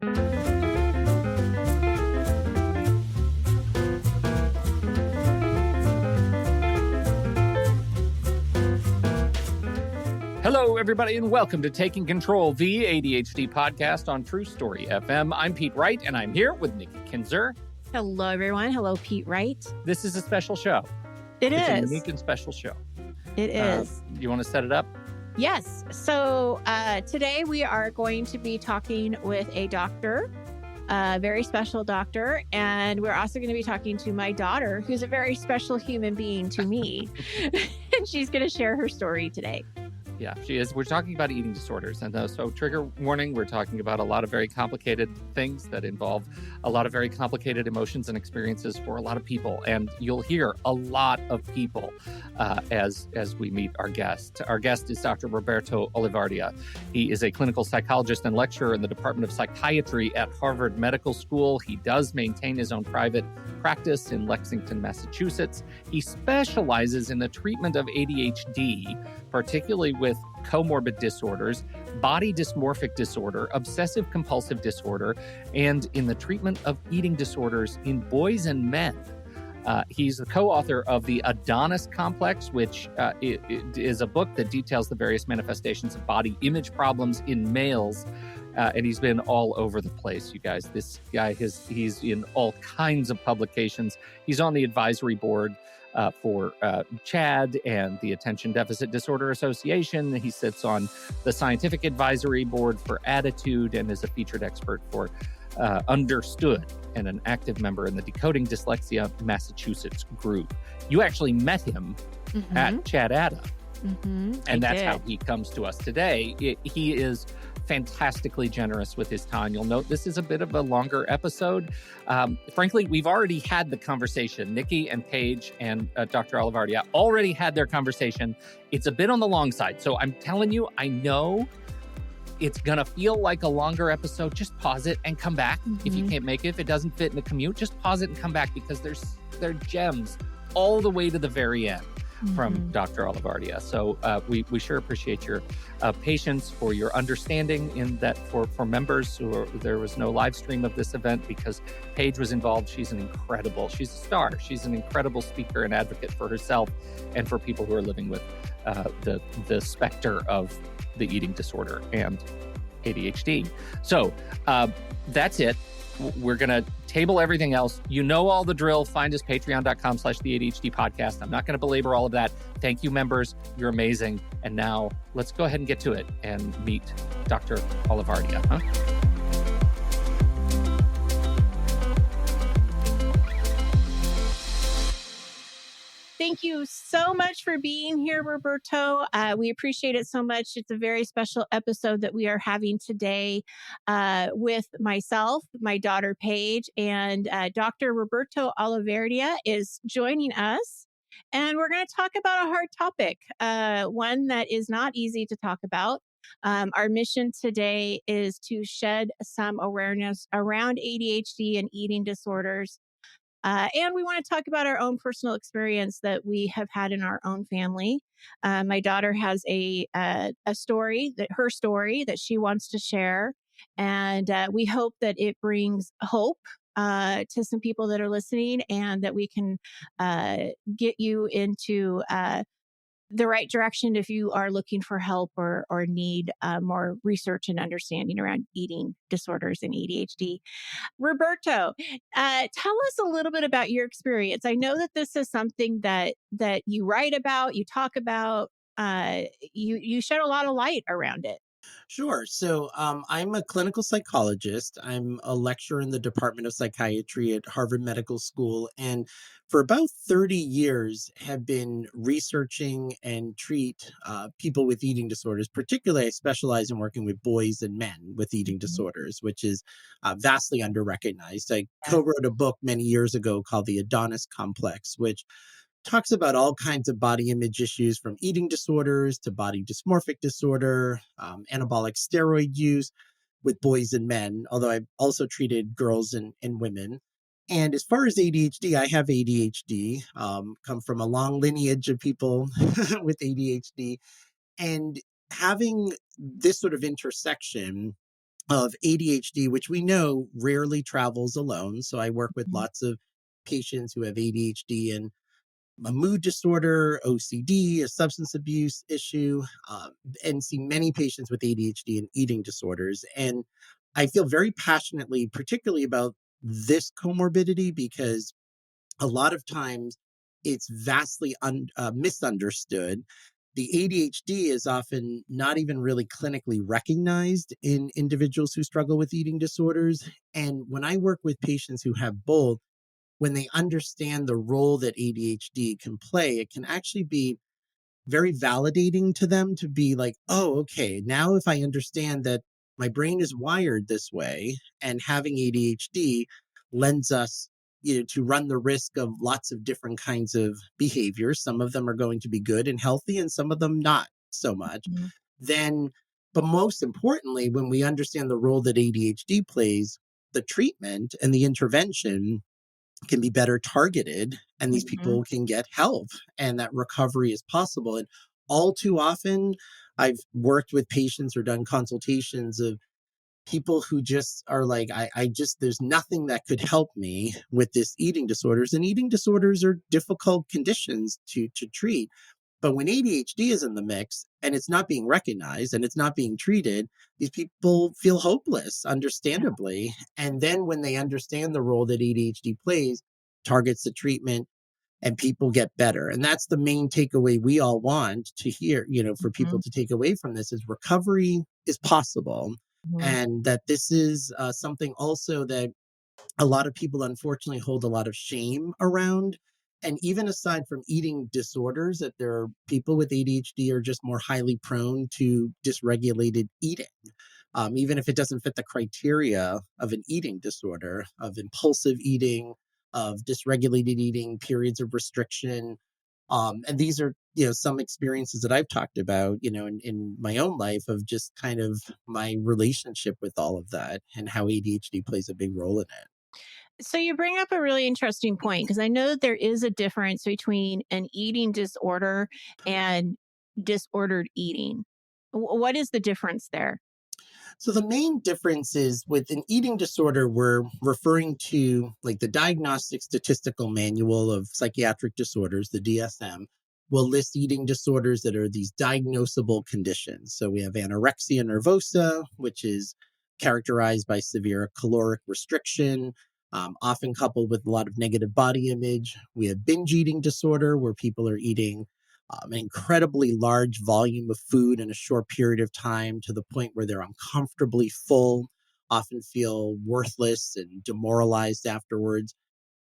Hello, everybody, and welcome to Taking Control, the ADHD podcast on True Story FM. I'm Pete Wright, and I'm here with Nikki Kinzer. Hello, everyone. Hello, Pete Wright. This is a special show. It's a unique and special show. It is. You want to set it up? Yes. So today we are going to be talking with a doctor, a very special doctor, and we're also going to be talking to my daughter, who's a very special human being to me, and she's going to share her story today. Yeah, she is. We're talking about eating disorders. And so trigger warning, we're talking about a lot of very complicated things that involve a lot of very complicated emotions and experiences for a lot of people. And you'll hear a lot of people as we meet our guest. Our guest is Dr. Roberto Olivardia. He is a clinical psychologist and lecturer in the Department of Psychiatry at Harvard Medical School. He does maintain his own private practice in Lexington, Massachusetts. He specializes in the treatment of ADHD, particularly with comorbid disorders, body dysmorphic disorder, obsessive compulsive disorder, and in the treatment of eating disorders in boys and men. He's the co-author of The Adonis Complex, which is a book that details the various manifestations of body image problems in males. And he's been all over the place, you guys. This guy, he's in all kinds of publications. He's on the advisory board for CHAD and the Attention Deficit Disorder Association. He sits on the Scientific Advisory Board for Attitude and is a featured expert for Understood and an active member in the Decoding Dyslexia Massachusetts group. You actually met him at CHAD ADA. And that's how he comes to us today. He is fantastically generous with his time. You'll note this is a bit of a longer episode. Frankly, we've already had the conversation. Nikki and Paige and Dr. Olivardia already had their conversation. It's a bit on the long side. So I'm telling you, I know it's going to feel like a longer episode. Just pause it and come back. If you can't make it, if it doesn't fit in the commute, just pause it and come back because they're gems all the way to the very end. From Dr. Olivardia. So we sure appreciate your patience, for your understanding in that for members there was no live stream of this event because Paige was involved. She's a star. She's an incredible speaker and advocate for herself and for people who are living with the specter of the eating disorder and ADHD. So that's it. We're going to table everything else. You know all the drill. Find us, patreon.com/the ADHD podcast. I'm not going to belabor all of that. Thank you, members. You're amazing. And now let's go ahead and get to it and meet Dr. Olivardia. Thank you so much for being here, Roberto. We appreciate it so much. It's a very special episode that we are having today with myself, my daughter, Paige, and Dr. Roberto Olivardia is joining us. And we're going to talk about a hard topic, one that is not easy to talk about. Our mission today is to shed some awareness around ADHD and eating disorders. And we want to talk about our own personal experience that we have had in our own family. My daughter has her story that she wants to share. And we hope that it brings hope to some people that are listening and that we can get you into the right direction if you are looking for help or need more research and understanding around eating disorders and ADHD. Roberto, tell us a little bit about your experience. I know that this is something that you write about, you talk about, you shed a lot of light around it. Sure. So I'm a clinical psychologist. I'm a lecturer in the Department of Psychiatry at Harvard Medical School. And for about 30 years have been researching and treat people with eating disorders. Particularly, I specialize in working with boys and men with eating disorders, which is vastly underrecognized. I co-wrote a book many years ago called The Adonis Complex, which talks about all kinds of body image issues from eating disorders to body dysmorphic disorder, anabolic steroid use with boys and men, although I've also treated girls and women. And as far as ADHD, I have ADHD, come from a long lineage of people with ADHD. And having this sort of intersection of ADHD, which we know rarely travels alone. So I work with Mhm. lots of patients who have ADHD and a mood disorder, OCD, a substance abuse issue, and see many patients with ADHD and eating disorders. And I feel very passionately, particularly about this comorbidity, because a lot of times it's vastly misunderstood. The ADHD is often not even really clinically recognized in individuals who struggle with eating disorders. And when I work with patients who have both, when they understand the role that ADHD can play, it can actually be very validating to them to be like, oh, okay, now if I understand that my brain is wired this way and having ADHD lends us, to run the risk of lots of different kinds of behaviors. Some of them are going to be good and healthy, and some of them not so much. Mhm. Then, but most importantly, when we understand the role that ADHD plays, the treatment and the intervention can be better targeted, and these Mhm. people can get help, and that recovery is possible. And all too often I've worked with patients or done consultations of people who just are like, I just, there's nothing that could help me with this eating disorders. And eating disorders are difficult conditions to treat. But when ADHD is in the mix and it's not being recognized and it's not being treated, these people feel hopeless, Yeah. understandably. And then when they understand the role that ADHD plays, targets the treatment, and people get better. And that's the main takeaway we all want to hear, for people Mhm. to take away from this is recovery is possible. Mhm. And that this is something also that a lot of people unfortunately hold a lot of shame around. And even aside from eating disorders, that there are people with ADHD are just more highly prone to dysregulated eating. Even if it doesn't fit the criteria of an eating disorder, of impulsive eating, of dysregulated eating, periods of restriction. And these are, some experiences that I've talked about, in my own life of just kind of my relationship with all of that and how ADHD plays a big role in it. So you bring up a really interesting point because I know that there is a difference between an eating disorder and disordered eating. What is the difference there? So the main difference is with an eating disorder, we're referring to like the Diagnostic Statistical Manual of Psychiatric Disorders, the DSM, will list eating disorders that are these diagnosable conditions. So we have anorexia nervosa, which is characterized by severe caloric restriction, often coupled with a lot of negative body image. We have binge eating disorder, where people are eating an incredibly large volume of food in a short period of time to the point where they're uncomfortably full, often feel worthless and demoralized afterwards.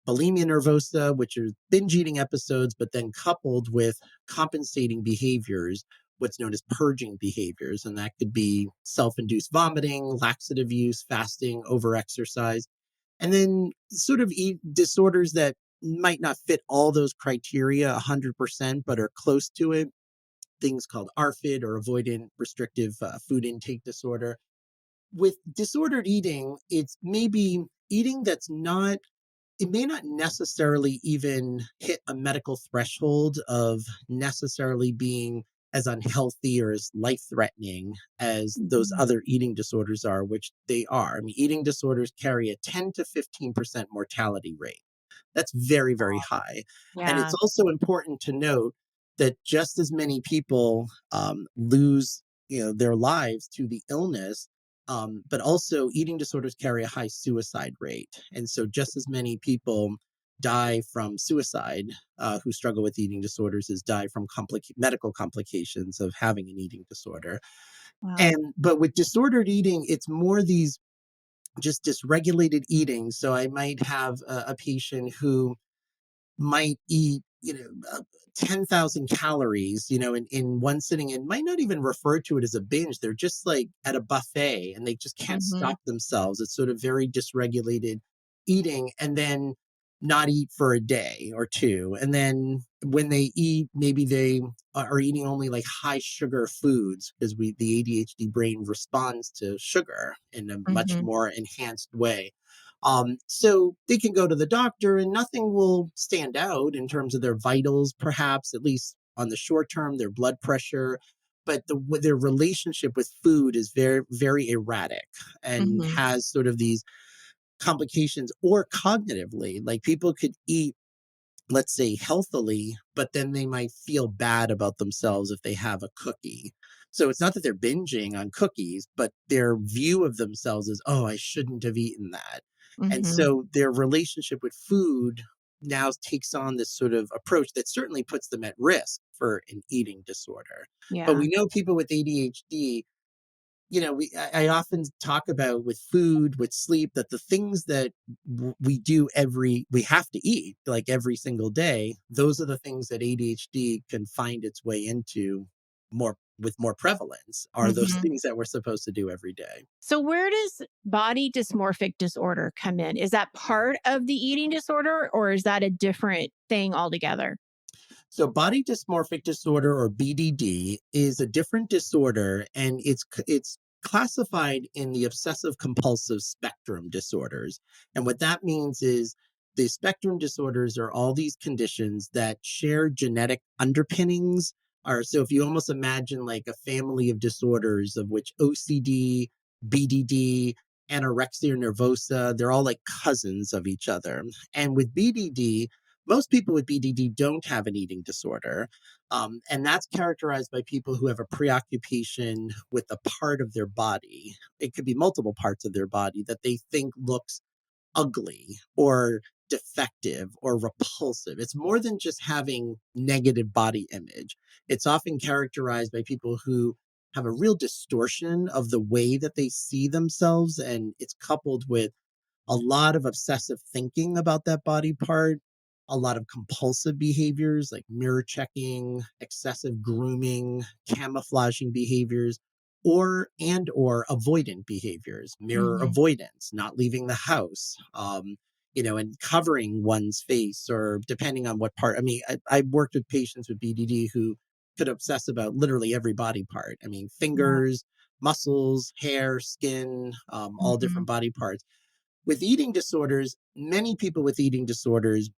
Bulimia nervosa, which are binge eating episodes, but then coupled with compensating behaviors, what's known as purging behaviors. And that could be self induced vomiting, laxative use, fasting, overexercise. And then sort of eat disorders that might not fit all those criteria 100%, but are close to it. Things called ARFID, or avoidant restrictive food intake disorder. With disordered eating, it's maybe eating that's not, it may not necessarily even hit a medical threshold of necessarily being as unhealthy or as life threatening as those Mhm. other eating disorders are, which they are. I mean, eating disorders carry a 10 to 15% mortality rate. That's very, very high. And Yeah. it's also important to note that just as many people lose, their lives to the illness, but also eating disorders carry a high suicide rate. And so just as many people die from suicide who struggle with eating disorders as die from medical complications of having an eating disorder. Wow. And but with disordered eating, it's more these just dysregulated eating. So I might have a patient who might eat, 10,000 calories, in one sitting, and might not even refer to it as a binge. They're just like at a buffet and they just can't Mhm. stop themselves. It's sort of very dysregulated eating, and then not eat for a day or two. And then when they eat, maybe they are eating only like high sugar foods because the ADHD brain responds to sugar in a much Mhm. more enhanced way. So they can go to the doctor and nothing will stand out in terms of their vitals, perhaps, at least on the short term, their blood pressure. but their relationship with food is very, very erratic and Mm-hmm. has sort of these complications, or cognitively, like people could eat, let's say, healthily, but then they might feel bad about themselves if they have a cookie. So it's not that they're binging on cookies, but their view of themselves is, oh, I shouldn't have eaten that. And Mm-hmm. so their relationship with food now takes on this sort of approach that certainly puts them at risk for an eating disorder. But Yeah. we know people with ADHD, I often talk about with food, with sleep, that the things that we have to eat like every single day, those are the things that ADHD can find its way into with more prevalence, are those Mm-hmm. things that we're supposed to do every day. So where does body dysmorphic disorder come in? Is that part of the eating disorder, or is that a different thing altogether? So body dysmorphic disorder, or BDD, is a different disorder, and it's classified in the obsessive compulsive spectrum disorders. And what that means is the spectrum disorders are all these conditions that share genetic underpinnings. So if you almost imagine like a family of disorders, of which OCD, BDD, anorexia nervosa, they're all like cousins of each other. And with BDD, most people with BDD don't have an eating disorder. And that's characterized by people who have a preoccupation with a part of their body. It could be multiple parts of their body that they think looks ugly or defective or repulsive. It's more than just having negative body image. It's often characterized by people who have a real distortion of the way that they see themselves. And it's coupled with a lot of obsessive thinking about that body part, a lot of compulsive behaviors like mirror checking, excessive grooming, camouflaging behaviors, or avoidant behaviors, mirror Mm-hmm. avoidance, not leaving the house, and covering one's face, or depending on what part. I mean, I've worked with patients with BDD who could obsess about literally every body part. I mean, Wow. fingers, muscles, hair, skin, all Mm-hmm. different body parts. With eating disorders, many people with eating disorders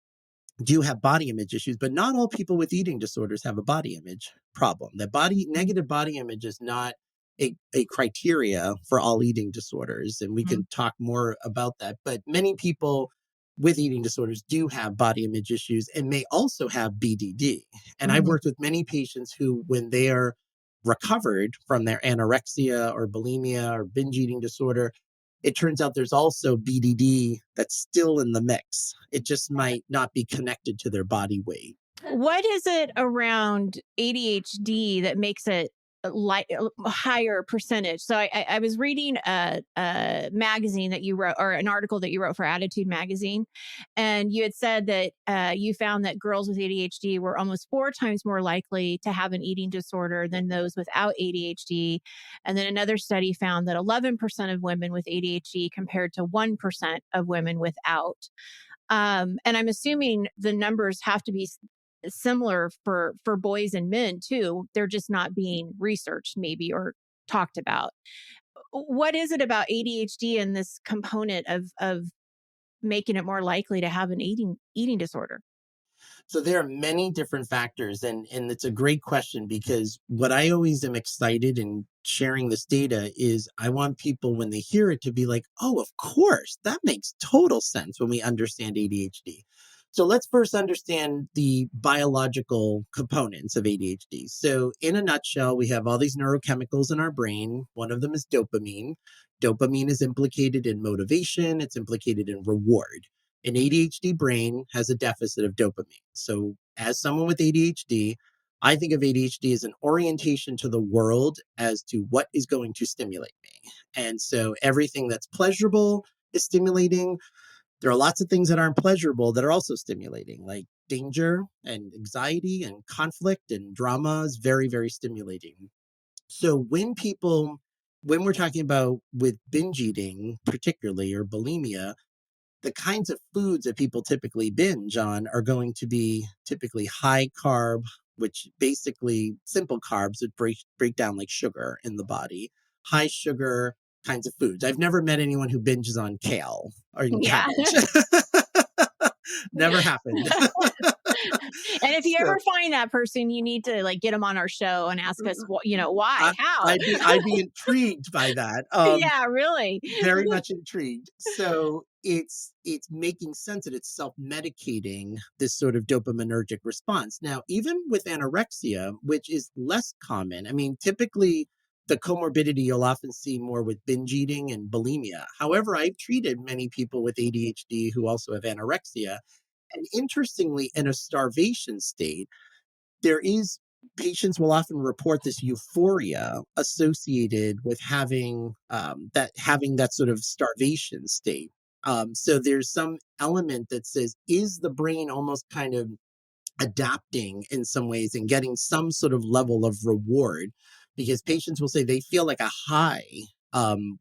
do have body image issues, but not all people with eating disorders have a body image problem. Negative body image is not a criteria for all eating disorders. And we Mm-hmm. can talk more about that. But many people with eating disorders do have body image issues and may also have BDD. And I've Mm-hmm. worked with many patients who, when they are recovered from their anorexia or bulimia or binge eating disorder, it turns out there's also BDD that's still in the mix. It just might not be connected to their body weight. What is it around ADHD that makes it a higher percentage? So I was reading a magazine that you wrote, or an article that you wrote for Attitude magazine, and you had said that you found that girls with ADHD were almost 4 times more likely to have an eating disorder than those without ADHD. And then another study found that 11% of women with ADHD compared to 1% of women without. And I'm assuming the numbers have to be similar for boys and men too. They're just not being researched, maybe, or talked about. What is it about ADHD and this component of making it more likely to have an eating disorder? So there are many different factors, and it's a great question, because what I always am excited in sharing this data is I want people, when they hear it, to be like, oh, of course, that makes total sense when we understand ADHD. So let's first understand the biological components of ADHD. So in a nutshell, we have all these neurochemicals in our brain. One of them is dopamine. Dopamine is implicated in motivation. It's implicated in reward. An ADHD brain has a deficit of dopamine. So, as someone with ADHD, I think of ADHD as an orientation to the world as to what is going to stimulate me. And so, everything that's pleasurable is stimulating. There are lots of things that aren't pleasurable that are also stimulating, like danger and anxiety and conflict and drama is very, very stimulating. So, when we're talking about with binge eating, particularly, or bulimia, the kinds of foods that people typically binge on are going to be typically high carb, which basically simple carbs that break down like sugar in the body, high sugar kinds of foods. I've never met anyone who binges on kale or in Yeah. cabbage. Never happened. And if you So, ever find that person, you need to like get them on our show and ask us, why, I, how? I'd be intrigued by that. Yeah, really. Very much intrigued. So it's making sense that it's self-medicating this sort of dopaminergic response. Now, even with anorexia, which is less common, I mean, typically the comorbidity you'll often see more with binge eating and bulimia. However, I've treated many people with ADHD who also have anorexia. And interestingly, in a starvation state, there is patients will often report this euphoria associated with having that sort of starvation state. So there's some element that says, is the brain almost kind of adapting in some ways and getting some sort of level of reward? Because patients will say they feel like a high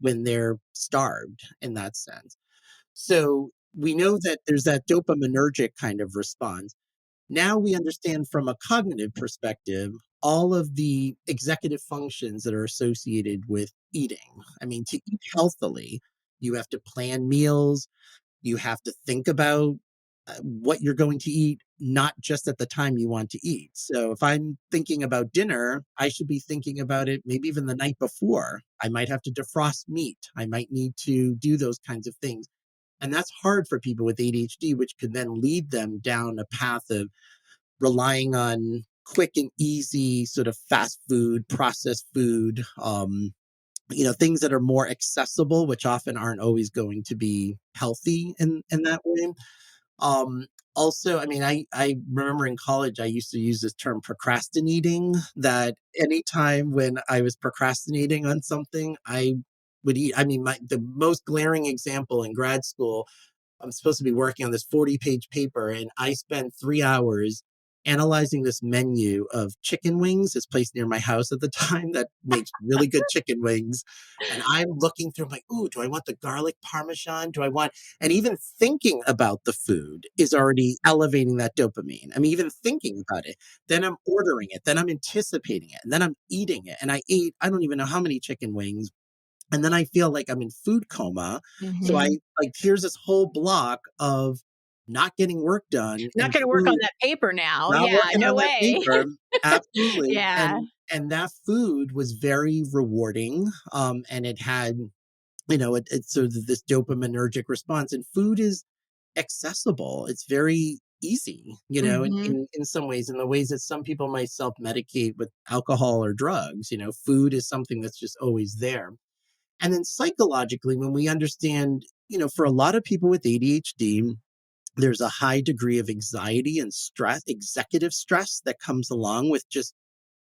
when they're starved in that sense. So we know that there's that dopaminergic kind of response. Now we understand from a cognitive perspective all of the executive functions that are associated with eating. I mean, to eat healthily, you have to plan meals, you have to think about what you're going to eat, not just at the time you want to eat. So if I'm thinking about dinner, I should be thinking about it maybe even the night before. I might have to defrost meat. I might need to do those kinds of things. And that's hard for people with ADHD, which could then lead them down a path of relying on quick and easy sort of fast food, processed food, things that are more accessible, which often aren't always going to be healthy in that way. Um, Also, I mean, I remember in college, I used to use this term procrastinating, that anytime when I was procrastinating on something, I would eat. I mean, the most glaring example in grad school, I'm supposed to be working on this 40-page paper, and I spent 3 hours analyzing this menu of chicken wings. This place near my house at the time that makes really good chicken wings. And I'm looking through, I'm like, ooh, do I want the garlic parmesan? Do I want, and even thinking about the food is already elevating that dopamine. I mean, even thinking about it, then I'm ordering it, then I'm anticipating it, and then I'm eating it. And I ate, I don't even know how many chicken wings, and then I feel like I'm in food coma. So I Hmm. like here's this whole block of not getting work done Not and going to work on food, that paper now. not Yeah, working no on that way. paper. Absolutely. Yeah. And that food was very rewarding. And it had, it's sort of this dopaminergic response. And food is accessible. It's very easy, Hmm. in some ways, in the ways that some people might self-medicate with alcohol or drugs. Food is something that's just always there. And then psychologically, when we understand, for a lot of people with ADHD, there's a high degree of anxiety and stress, executive stress that comes along with just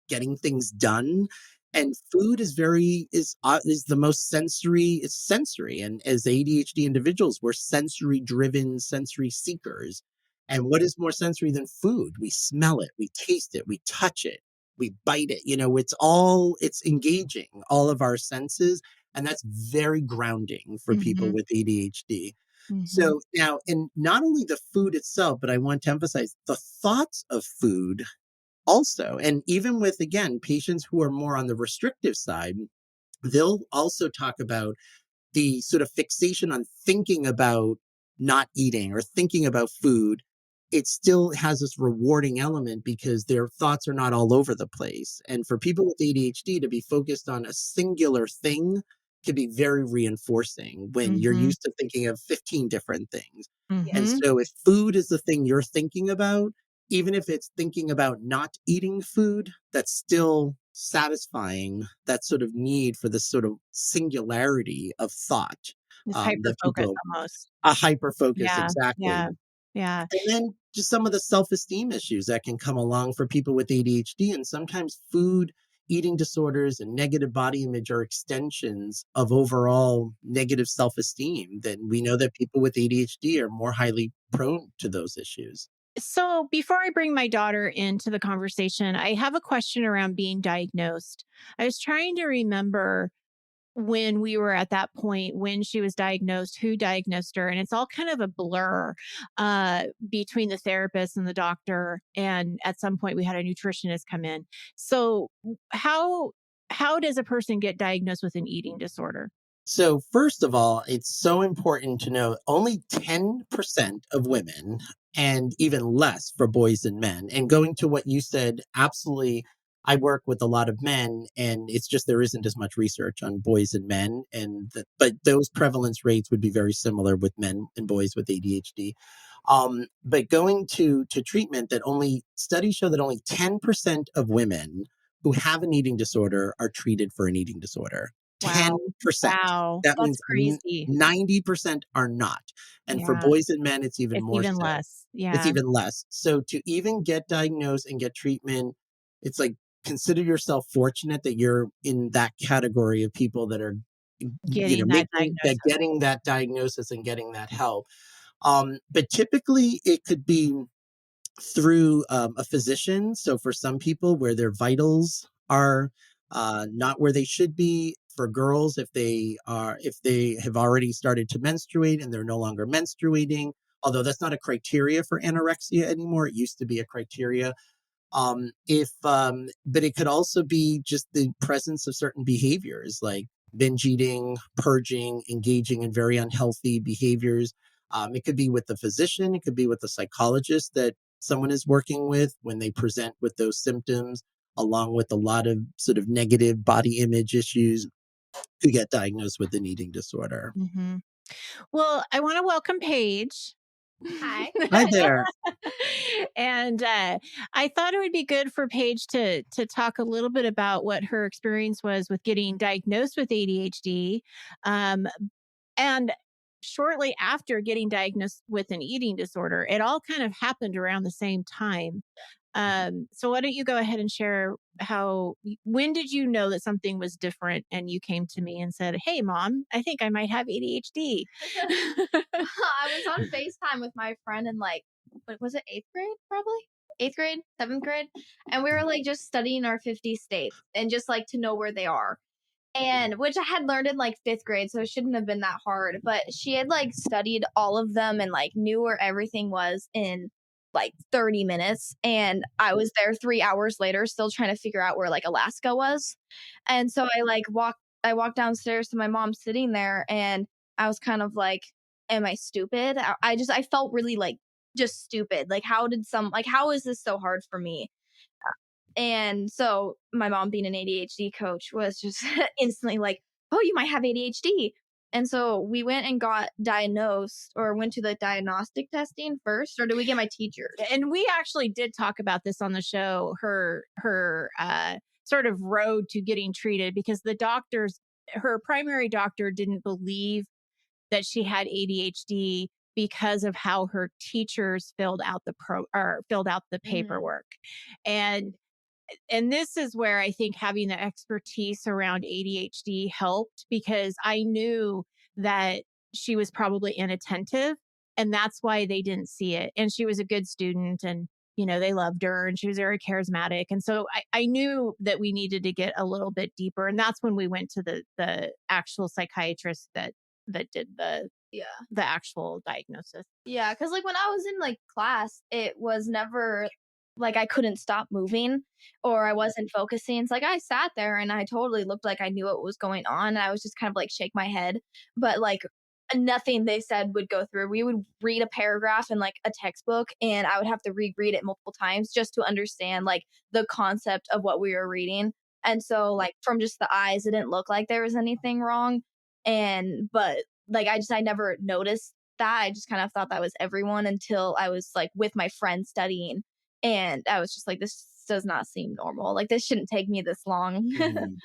getting things done. And food is the most sensory. It's sensory, and as ADHD individuals, we're sensory driven, sensory seekers. And what is more sensory than food? We smell it, we taste it, we touch it, we bite it. It's engaging all of our senses, and that's very grounding for people Hmm. with ADHD. Hmm. So now, and not only the food itself, but I want to emphasize the thoughts of food also. And even with, again, patients who are more on the restrictive side, they'll also talk about the sort of fixation on thinking about not eating or thinking about food. It still has this rewarding element because their thoughts are not all over the place. And for people with ADHD to be focused on a singular thing can be very reinforcing when you're Hmm. used to thinking of 15 different things. And Hmm. so if food is the thing you're thinking about, even if it's thinking about not eating food, that's still satisfying that sort of need for this sort of singularity of thought, It's hyper that focus people, almost. a hyper focus, Yeah. exactly. Yeah. Yeah. And then just some of the self-esteem issues that can come along for people with ADHD. And sometimes food, eating disorders, and negative body image are extensions of overall negative self-esteem. Then we know that people with ADHD are more highly prone to those issues. So before I bring my daughter into the conversation, I have a question around being diagnosed. I was trying to remember when we were at that point, when she was diagnosed, who diagnosed her, and it's all kind of a blur between the therapist and the doctor. And at some point, we had a nutritionist come in. So how does a person get diagnosed with an eating disorder? So first of all, it's so important to know only 10% of women and even less for boys and men. And going to what you said, absolutely. I work with a lot of men and it's just there isn't as much research on boys and men but those prevalence rates would be very similar with men and boys with ADHD. But going to treatment that only studies show that only 10% of women who have an eating disorder are treated for an eating disorder. Wow. 10%. Wow. That That's means crazy. 90% are not. And for Yeah. boys and men, it's even It's more even so. less. It's Yeah. even less. So to even get diagnosed and get treatment, it's like consider yourself fortunate that you're in that category of people that are, Getting that diagnosis. getting that diagnosis and getting that help. But typically it could be through a physician. So for some people where their vitals are not where they should be, for girls if they have already started to menstruate and they're no longer menstruating, although that's not a criteria for anorexia anymore. It used to be a criteria. If But it could also be just the presence of certain behaviors like binge eating, purging, engaging in very unhealthy behaviors. It could be with the physician, it could be with the psychologist that someone is working with when they present with those symptoms, along with a lot of sort of negative body image issues to get diagnosed with an eating disorder. Hmm. Well, I want to welcome Paige. Hi. Hi there. And I thought it would be good for Paige to talk a little bit about what her experience was with getting diagnosed with ADHD, um, and shortly after getting diagnosed with an eating disorder. It all kind of happened around the same time. So why don't you go ahead and share when did you know that something was different and you came to me and said, "Hey mom, I think I might have ADHD." I was on FaceTime with my friend in like, what was it, eighth grade, probably? Eighth grade, seventh grade. And we were like just studying our 50 states and just like to know where they are. And which I had learned in like fifth grade, so it shouldn't have been that hard. But she had like studied all of them and like knew where everything was in like 30 minutes. And I was there 3 hours later, still trying to figure out where like Alaska was. And so I walked downstairs to my mom sitting there and I was kind of like, am I stupid? I felt really like just stupid. Like how is this so hard for me? And so my mom being an ADHD coach was just instantly like, "Oh, you might have ADHD." And so we went and got diagnosed or went to the diagnostic testing first, or did we get my teachers? And we actually did talk about this on the show, her sort of road to getting treated, because her primary doctor didn't believe that she had ADHD because of how her teachers filled out the paperwork. And this is where I think having the expertise around ADHD helped, because I knew that she was probably inattentive and that's why they didn't see it. And she was a good student and, they loved her and she was very charismatic. And so I knew that we needed to get a little bit deeper. And that's when we went to the actual psychiatrist that did Yeah. the actual diagnosis. Yeah, because like when I was in like class, it was never like I couldn't stop moving or I wasn't focusing. It's like I sat there and I totally looked like I knew what was going on. And I was just kind of like shake my head, but like nothing they said would go through. We would read a paragraph in like a textbook and I would have to reread it multiple times just to understand like the concept of what we were reading. And so like from just the eyes, it didn't look like there was anything wrong. But like I never noticed that. I just kind of thought that was everyone until I was like with my friend studying and I was just like, this does not seem normal. Like this shouldn't take me this long. Mhm.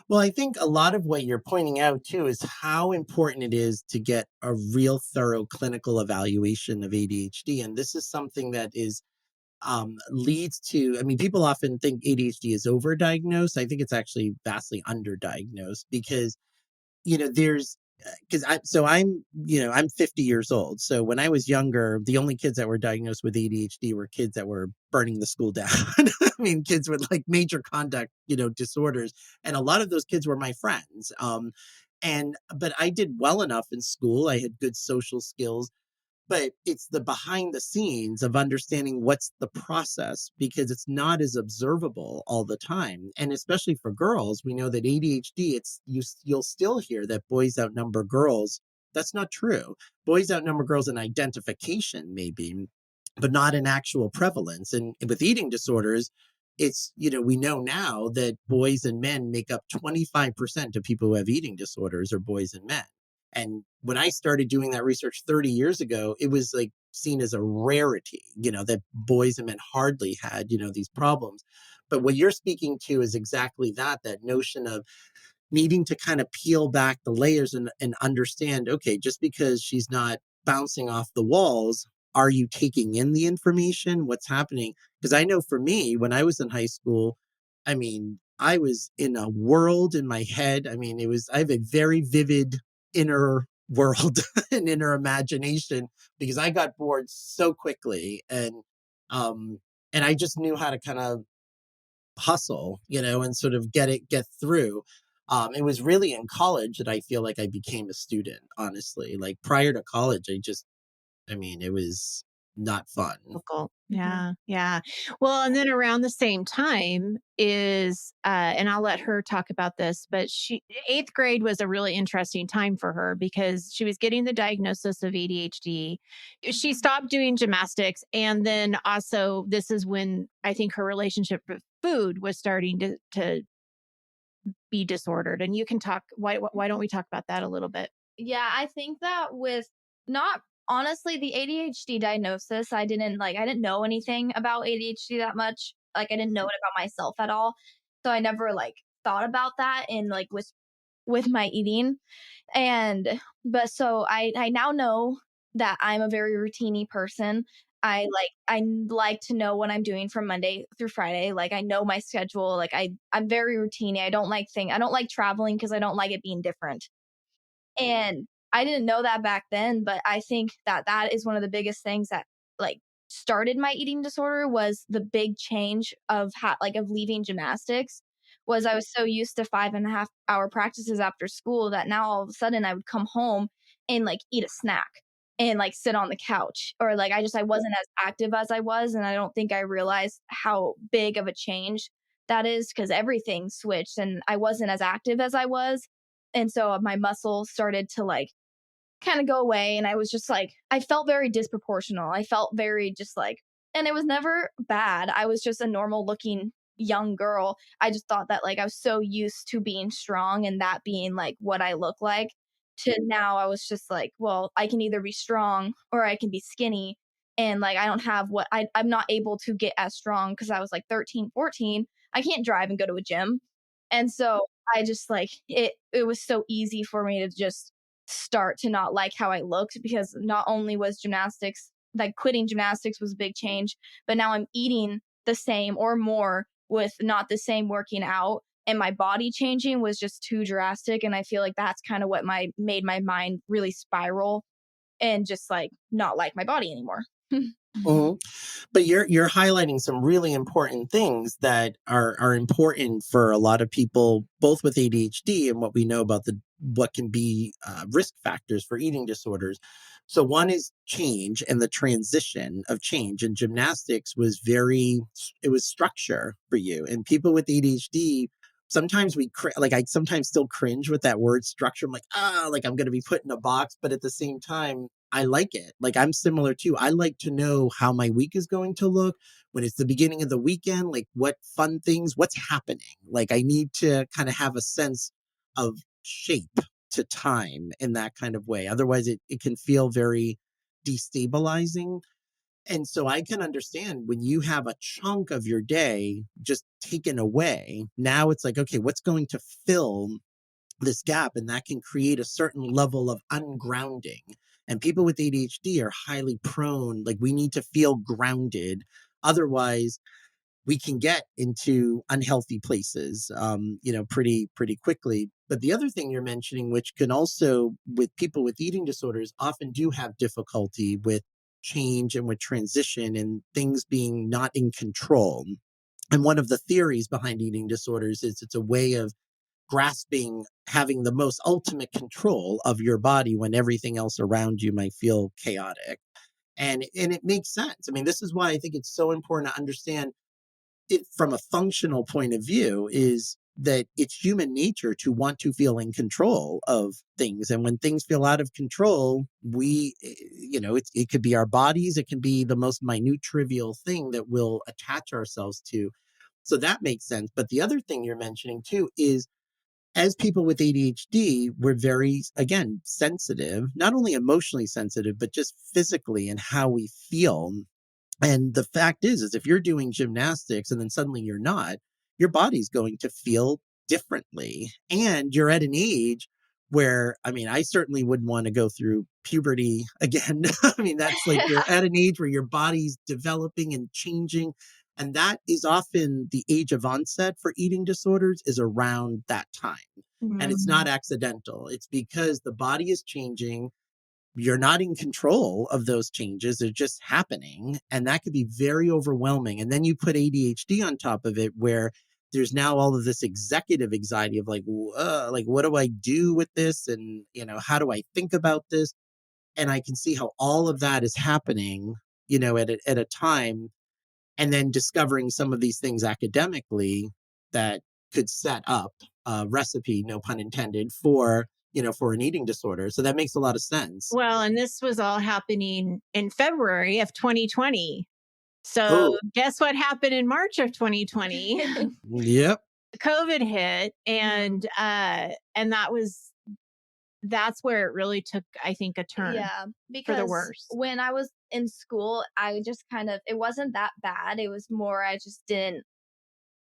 Well, I think a lot of what you're pointing out too is how important it is to get a real thorough clinical evaluation of ADHD. And this is something that is leads to, I mean, people often think ADHD is overdiagnosed. I think it's actually vastly underdiagnosed because there's because I'm 50 years old. So when I was younger, the only kids that were diagnosed with ADHD were kids that were burning the school down. I mean, kids with like major conduct, disorders. And a lot of those kids were my friends. But I did well enough in school. I had good social skills. but it's the behind the scenes of understanding what's the process, because it's not as observable all the time. And especially for girls, we know that ADHD, you'll still hear that boys outnumber girls. That's not true. Boys outnumber girls in identification, maybe, but not in actual prevalence. And with eating disorders, we know now that boys and men make up 25% of people who have eating disorders are boys and men. And when I started doing that research 30 years ago, it was like seen as a rarity, that boys and men hardly had, these problems. But what you're speaking to is exactly that notion of needing to kind of peel back the layers and understand, okay, just because she's not bouncing off the walls, are you taking in the information? What's happening? Because I know for me, when I was in high school, I mean, I was in a world in my head. I mean, I have a very vivid inner world and inner imagination, because I got bored so quickly, um and I just knew how to kind of hustle, and sort of get through. It was really in college that I feel like I became a student, honestly. Like prior to college, it was not fun. Difficult. Yeah. Yeah. Well, and then around the same time is, and I'll let her talk about this, but eighth grade was a really interesting time for her because she was getting the diagnosis of ADHD. She stopped doing gymnastics. And then also, this is when I think her relationship with food was starting to be disordered. And you can talk, why don't we talk about that a little bit? Yeah, I think that with not honestly the ADHD diagnosis, I didn't know anything about ADHD that much. Like I didn't know it about myself at all. So I never thought about that in with my eating. But so I now know that I'm a very routine person. I like to know what I'm doing from Monday through Friday. Like I know my schedule. I'm very routine. I don't like traveling because I don't like it being different. And I didn't know that back then, but I think that that is one of the biggest things that like started my eating disorder was the big change of of leaving gymnastics. Was I was so used to 5.5 hour practices after school that now all of a sudden I would come home and eat a snack and sit on the couch, or I wasn't as active as I was, and I don't think I realized how big of a change that is because everything switched and I wasn't as active as I was, and so my muscles started to kind of go away. And I was just I felt very disproportional. I felt very just and it was never bad. I was just a normal looking young girl. I just thought that I was so used to being strong and that being what I look like, to now I was just well, I can either be strong or I can be skinny. And I don't have I'm not able to get as strong because I was 13, 14. I can't drive and go to a gym. And so I just it was so easy for me to just start to not like how I looked, because not only was gymnastics quitting gymnastics was a big change, but now I'm eating the same or more with not the same working out, and my body changing was just too drastic. And I feel like that's kind of what made my mind really spiral and just not like my body anymore. Mhm. But you're highlighting some really important things that are important for a lot of people, both with ADHD and what we know about what can be risk factors for eating disorders. So one is change and the transition of change. And gymnastics was it was structure for you. And people with ADHD, sometimes I sometimes still cringe with that word structure. I'm I'm going to be put in a box, but at the same time, I like it. I'm similar too. I like to know how my week is going to look when it's the beginning of the weekend, what fun things, what's happening. I need to kind of have a sense of shape to time in that kind of way. Otherwise, it can feel very destabilizing. And so I can understand when you have a chunk of your day just taken away. Now it's okay, what's going to fill this gap? And that can create a certain level of ungrounding. And people with ADHD are highly prone, we need to feel grounded. Otherwise, we can get into unhealthy places, pretty quickly. But the other thing you're mentioning, which can also, with people with eating disorders, often do have difficulty with change and with transition and things being not in control. And one of the theories behind eating disorders is it's a way of grasping having the most ultimate control of your body when everything else around you might feel chaotic. And it makes sense. I mean, this is why I think it's so important to understand it from a functional point of view, is that it's human nature to want to feel in control of things. And when things feel out of control, it could be our bodies, it can be the most minute, trivial thing that we'll attach ourselves to. So that makes sense. But the other thing you're mentioning too is, as people with ADHD, we're very, again, sensitive, not only emotionally sensitive, but just physically and how we feel. And the fact is if you're doing gymnastics and then suddenly you're not, your body's going to feel differently. And you're at an age where, I mean, I certainly wouldn't want to go through puberty again. I mean, that's like you're at an age where your body's developing and changing. And that is often the age of onset for eating disorders, is around that time. And it's not accidental. It's because the body is changing. You're not in control of those changes. They're just happening. And that could be very overwhelming. And then you put ADHD on top of it, where there's now all of this executive anxiety of like, what do I do with this? And, how do I think about this? And I can see how all of that is happening, at a time, and then discovering some of these things academically that could set up a recipe, no pun intended, for an eating disorder. So that makes a lot of sense. Well, and this was all happening in February of 2020. So guess what happened in March of 2020? Yep. COVID hit, and that's where it really took, I think, a turn. Yeah, for the because worse. when I was in school, I just it wasn't that bad. It was more, I just didn't.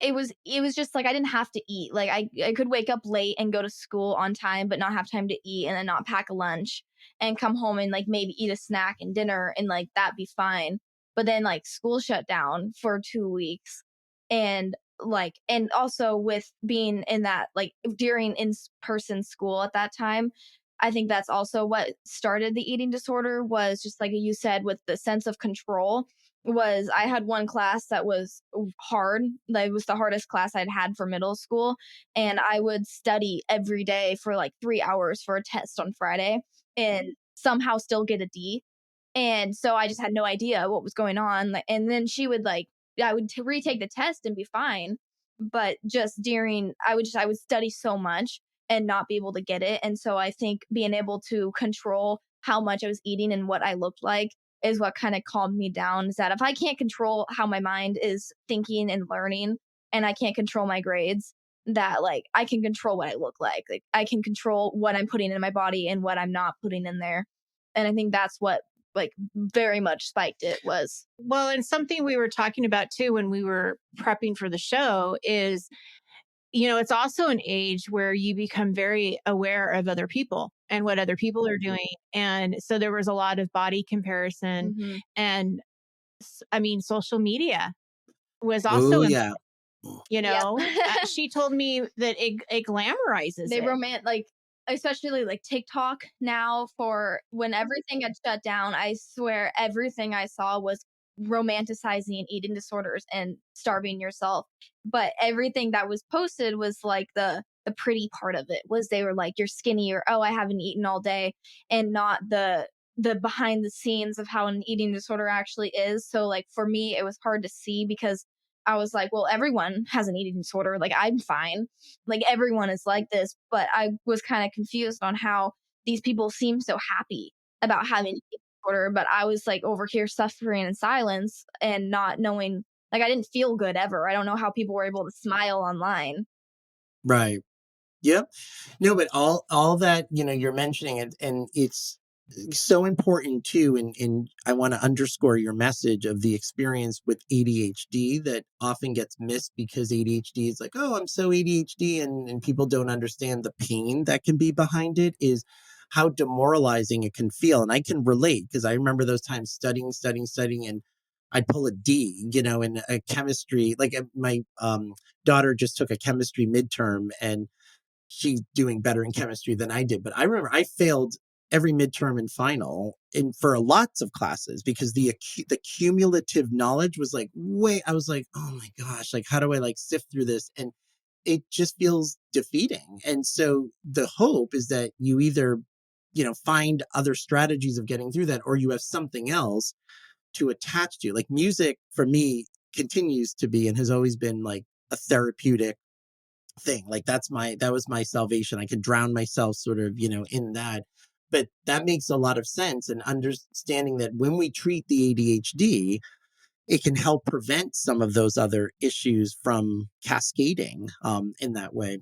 It was just like I didn't have to eat. Like I could wake up late and go to school on time, but not have time to eat, and then not pack a lunch and come home and like maybe eat a snack and dinner, and like that'd be fine. But then like school shut down for 2 weeks, and also with being in that like during in-person school at that time, I think that's also what started the eating disorder, was just like you said, with the sense of control. Was I had one class that was hard. That was the hardest class I'd had for middle school. And I would study every day for like 3 hours for a test on Friday and somehow still get a D. And so I just had no idea what was going on. And then she would I would retake the test and be fine. But just I would study so much and not be able to get it. And so I think being able to control how much I was eating and what I looked like is what kind of calmed me down. Is that if I can't control how my mind is thinking and learning, and I can't control my grades, that like I can control what I look like. Like I can control what I'm putting in my body and what I'm not putting in there. And I think that's what like very much spiked it was. Well, and something we were talking about too when we were prepping for the show is, it's also an age where you become very aware of other people and what other people are doing. And so there was a lot of body comparison. And I mean, social media was also, she told me that it glamorizes they it. like, especially like TikTok now, for when everything had shut down, I swear everything I saw was romanticizing eating disorders and starving yourself. But everything that was posted was like the pretty part of it, was they were like, you're skinny, or oh, I haven't eaten all day, and not the behind the scenes of how an eating disorder actually is. So like for me, it was hard to see because I was like, well, everyone has an eating disorder. Like, I'm fine. Like, everyone is like this. But I was kind of confused on how these people seem so happy about having an eating disorder. But I was like over here suffering in silence and not knowing, like, I didn't feel good ever. I don't know how people were able to smile online. Right. Yep. No, but all that, you're mentioning it, and it's so important too. And I want to underscore your message of the experience with ADHD that often gets missed, because ADHD is like, oh, I'm so ADHD. And people don't understand the pain that can be behind it, is how demoralizing it can feel. And I can relate, because I remember those times studying, and I'd pull a D, in a chemistry. Like my daughter just took a chemistry midterm, and she's doing better in chemistry than I did. But I remember I failed every midterm and final for lots of classes, because the cumulative knowledge was like, I was like, oh my gosh, like, how do I like sift through this? And it just feels defeating. And so the hope is that you either find other strategies of getting through that, or you have something else to attach to. Like music for me continues to be and has always been like a therapeutic thing. Like that was my salvation. I could drown myself sort of, in that. But that makes a lot of sense, and understanding that when we treat the ADHD, it can help prevent some of those other issues from cascading in that way.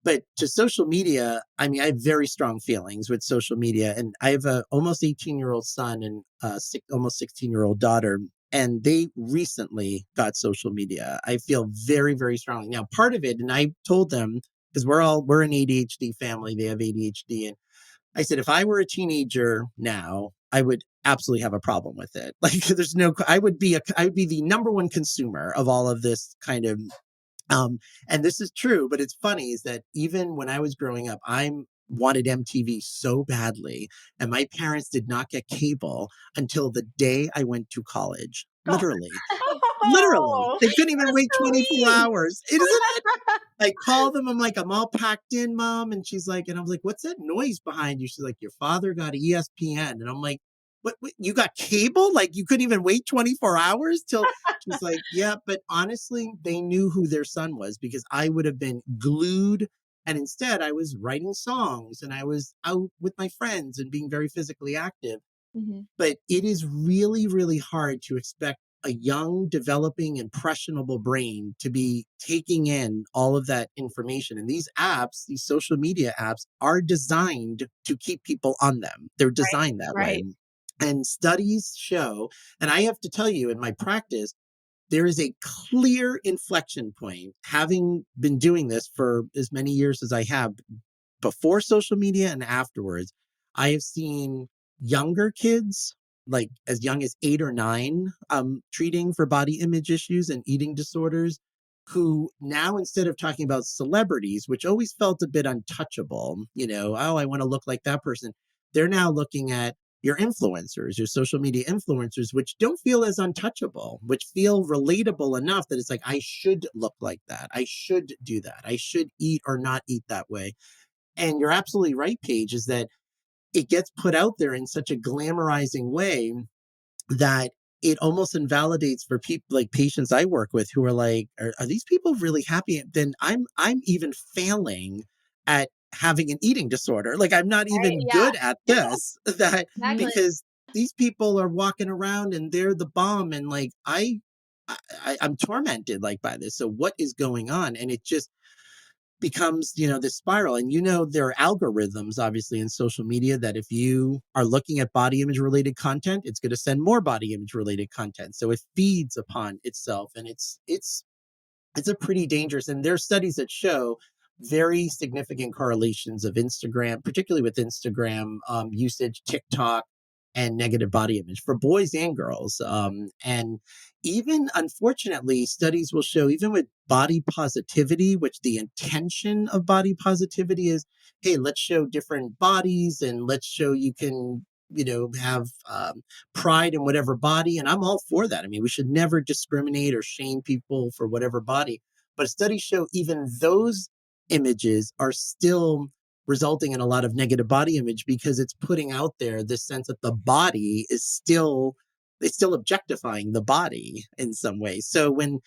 But to social media, I mean, I have very strong feelings with social media, and I have a almost 18-year-old son and almost 16-year-old daughter, and they recently got social media. I feel very, very strongly. Now, part of it, and I told them, because we're an ADHD family, they have ADHD, and I said, if I were a teenager now, I would absolutely have a problem with it. Like, I would be the number one consumer of all of this kind of, and this is true, but it's funny is that even when I was growing up, I wanted MTV so badly, and my parents did not get cable until the day I went to college. Literally. Literally. Oh, They couldn't even wait that's 24 sweet. hours. Isn't it? I call them. I'm like, I'm all packed in, Mom. And she's like, and I was like, what's that noise behind you? She's like, your father got ESPN. And I'm like, what you got cable? Like you couldn't even wait 24 hours till she's like, yeah, but honestly, they knew who their son was because I would have been glued. And instead I was writing songs and I was out with my friends and being very physically active. Mhm. But it is really, really hard to expect a young, developing, impressionable brain to be taking in all of that information. And these apps, these social media apps, are designed to keep people on them. They're designed that way. Right. And studies show, and I have to tell you in my practice, there is a clear inflection point, having been doing this for as many years as I have, before social media and afterwards. I have seen younger kids, like as young as 8 or 9, treating for body image issues and eating disorders, who now, instead of talking about celebrities, which always felt a bit untouchable, oh, I want to look like that person, they're now looking at your influencers, your social media influencers, which don't feel as untouchable, which feel relatable enough that it's like, I should look like that. I should do that. I should eat or not eat that way. And you're absolutely right, Paige, is that it gets put out there in such a glamorizing way that it almost invalidates for people like patients I work with who are like, are these people really happy? Then I'm even failing at having an eating disorder. Like I'm not even Yeah. good at this, that Exactly. because these people are walking around and they're the bomb. And like, I'm tormented like by this. So what is going on? And it just becomes, this spiral. And, there are algorithms, obviously, in social media that if you are looking at body image related content, it's going to send more body image related content. So it feeds upon itself. And it's a pretty dangerous, and there's studies that show very significant correlations of Instagram, particularly with Instagram usage, TikTok, and negative body image for boys and girls. And even, unfortunately, studies will show, even with body positivity, which the intention of body positivity is, hey, let's show different bodies and let's show you can, have pride in whatever body. And I'm all for that. I mean, we should never discriminate or shame people for whatever body. But studies show even those images are still resulting in a lot of negative body image because it's putting out there this sense that the body is still, it's still objectifying the body in some way. So when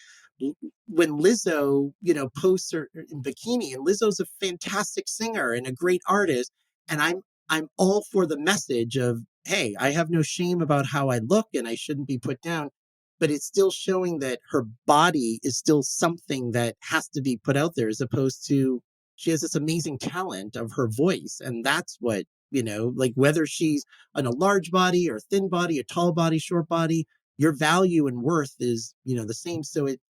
Lizzo, posts her in bikini, and Lizzo's a fantastic singer and a great artist, and I'm all for the message of, hey, I have no shame about how I look and I shouldn't be put down. But it's still showing that her body is still something that has to be put out there, as opposed to she has this amazing talent of her voice. And that's what, like whether she's on a large body or thin body, a tall body, short body, your value and worth is, the same. So it,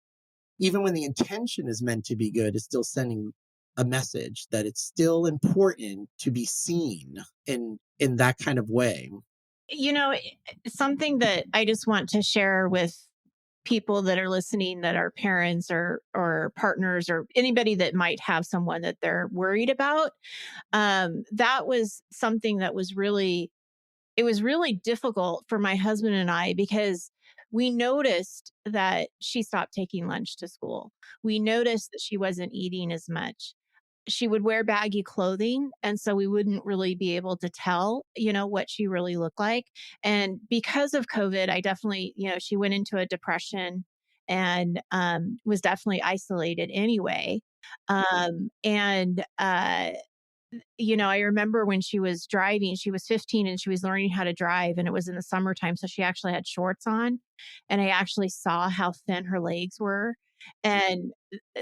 even when the intention is meant to be good, it's still sending a message that it's still important to be seen in that kind of way. Something that I just want to share with people that are listening that are parents or partners or anybody that might have someone that they're worried about. That was something that was really, it was really difficult for my husband and I because we noticed that she stopped taking lunch to school. We noticed that she wasn't eating as much. she would wear baggy clothing. And so we wouldn't really be able to tell, what she really looked like. And because of COVID, I definitely, she went into a depression and was definitely isolated anyway. And I remember when she was driving, she was 15 and she was learning how to drive, and it was in the summertime. So she actually had shorts on, and I actually saw how thin her legs were. And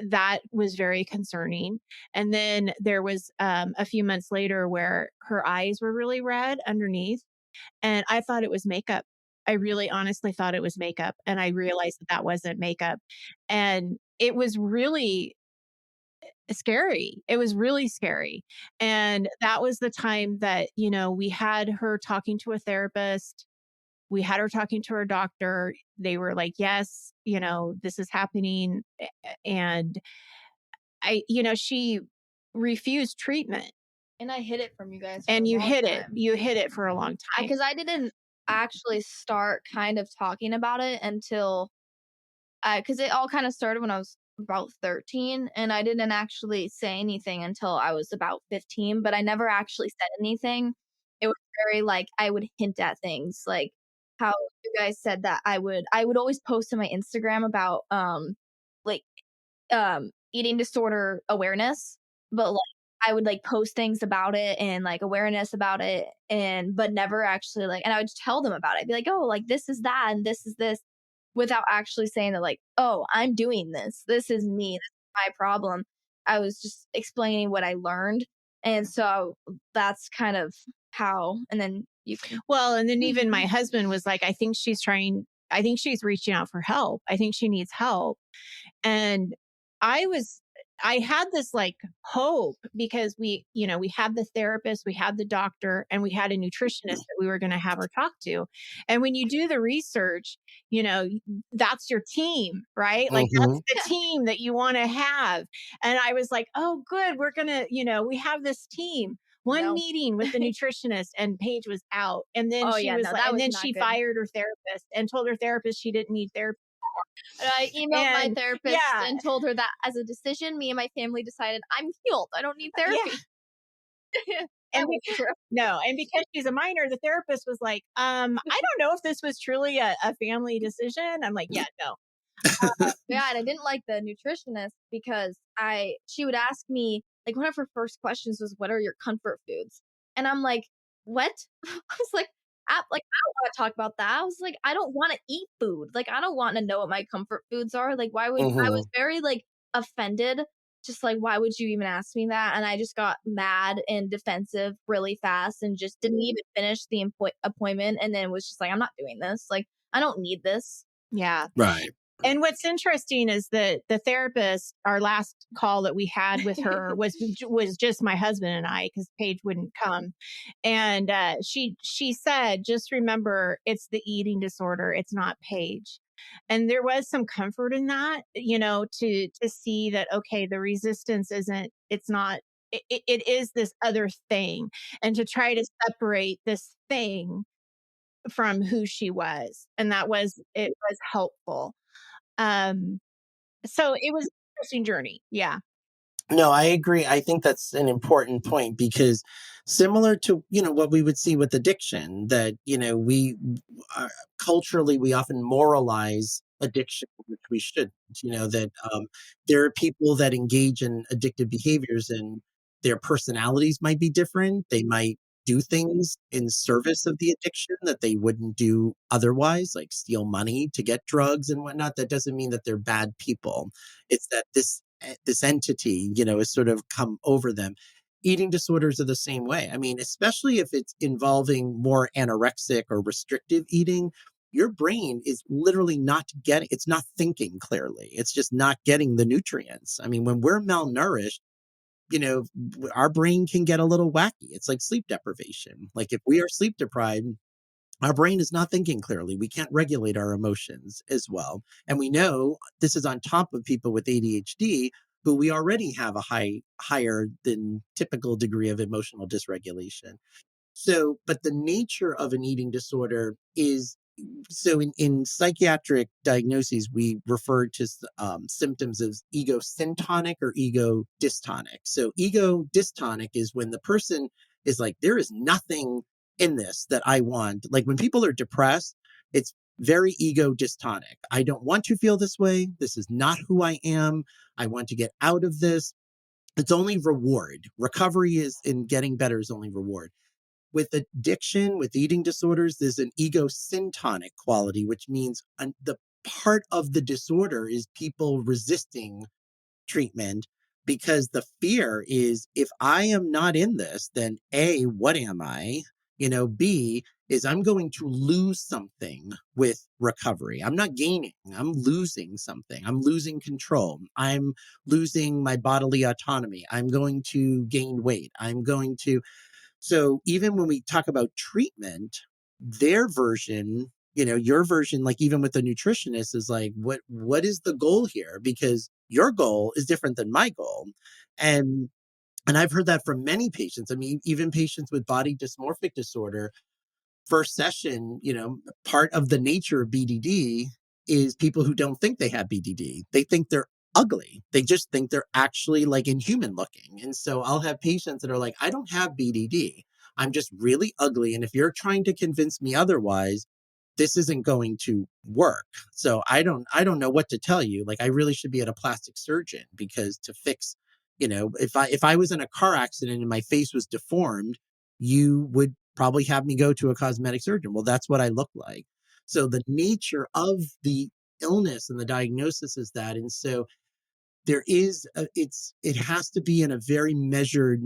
that was very concerning. And then there was a few months later where her eyes were really red underneath. And I thought it was makeup. I really honestly thought it was makeup. And I realized that that wasn't makeup. And it was really scary. It was really scary. And that was the time that, we had her talking to a therapist. We had her talking to her doctor. They were like, yes, this is happening. And she refused treatment. And I hid it from you guys. And you hid it. You hid it for a long time. Because I didn't actually start kind of talking about it until, because it all kind of started when I was about 13, and I didn't actually say anything until I was about 15, but I never actually said anything. It was very like I would hint at things, like how you guys said that I would always post on my Instagram about like eating disorder awareness, but like I would like post things about it and like awareness about it, and but never actually like, and I would tell them about it. I'd be like, oh, like this is that and this is this, without actually saying that, like, oh, I'm doing this. This is me. This is my problem. I was just explaining what I learned. And so that's kind of how, and then you can. Well, and then even my husband was like, I think she's reaching out for help. I think she needs help. And I had this like hope because we had the therapist, we had the doctor, and we had a nutritionist that we were going to have her talk to. And when you do the research, that's your team, right? Like that's the team that you want to have. And I was like, oh, good. We're going to, we have this team. One meeting with the nutritionist and Paige was out. And then she fired her therapist and told her therapist she didn't need therapy. And I emailed my therapist and told her that as a decision, me and my family decided I'm healed. I don't need therapy. Yeah. And because she's a minor, the therapist was like, I don't know if this was truly a family decision. I'm like, yeah, no. Yeah, and I didn't like the nutritionist because she would ask me, like, one of her first questions was, what are your comfort foods? And I'm like, what? I was like, I don't want to talk about that. I was like, I don't want to eat food. Like, I don't want to know what my comfort foods are. Like, why would I was very like offended. Just like, why would you even ask me that? And I just got mad and defensive really fast and just didn't even finish the appointment. And then was just like, I'm not doing this. Like, I don't need this. Yeah. Right. And what's interesting is that the therapist, our last call that we had with her was just my husband and I, because Paige wouldn't come. And she said, just remember, it's the eating disorder. It's not Paige. And there was some comfort in that, to see that, okay, the resistance it is this other thing, and to try to separate this thing from who she was. And it was helpful. So it was an interesting journey. Yeah. No, I agree. I think that's an important point because similar to, what we would see with addiction, that, culturally, we often moralize addiction, which we shouldn't, that there are people that engage in addictive behaviors and their personalities might be different. They might do things in service of the addiction that they wouldn't do otherwise, like steal money to get drugs and whatnot. That doesn't mean that they're bad people. It's that this entity, has sort of come over them. Eating disorders are the same way. I mean, especially if it's involving more anorexic or restrictive eating, your brain is literally it's not thinking clearly. It's just not getting the nutrients. I mean, when we're malnourished, our brain can get a little wacky. It's like sleep deprivation. Like if we are sleep deprived, our brain is not thinking clearly. We can't regulate our emotions as well. And we know this is on top of people with ADHD, who we already have a higher than typical degree of emotional dysregulation. So, but the nature of an eating disorder is So in psychiatric diagnoses, we refer to symptoms as ego syntonic or ego dystonic. So ego dystonic is when the person is like, there is nothing in this that I want. Like when people are depressed, it's very ego dystonic. I don't want to feel this way. This is not who I am. I want to get out of this. It's only reward. Recovery is in getting better is only reward. With addiction, with eating disorders, there's an ego syntonic quality, which means the part of the disorder is people resisting treatment because the fear is if I am not in this, then A, what am I? B is I'm going to lose something with recovery. I'm not gaining, I'm losing something. I'm losing control. I'm losing my bodily autonomy. I'm going to gain weight. So even when we talk about treatment, their version, your version, like even with the nutritionist is like, what is the goal here? Because your goal is different than my goal. And I've heard that from many patients. I mean, even patients with body dysmorphic disorder, first session, part of the nature of BDD is people who don't think they have BDD. They think they're ugly. They just think they're actually like inhuman looking. And so I'll have patients that are like, I don't have BDD. I'm just really ugly. And if you're trying to convince me otherwise, this isn't going to work. So I don't know what to tell you. Like I really should be at a plastic surgeon because to fix, if I was in a car accident and my face was deformed, you would probably have me go to a cosmetic surgeon. Well, that's what I look like. So the nature of the illness and the diagnosis is that. And so there is, it has to be in a very measured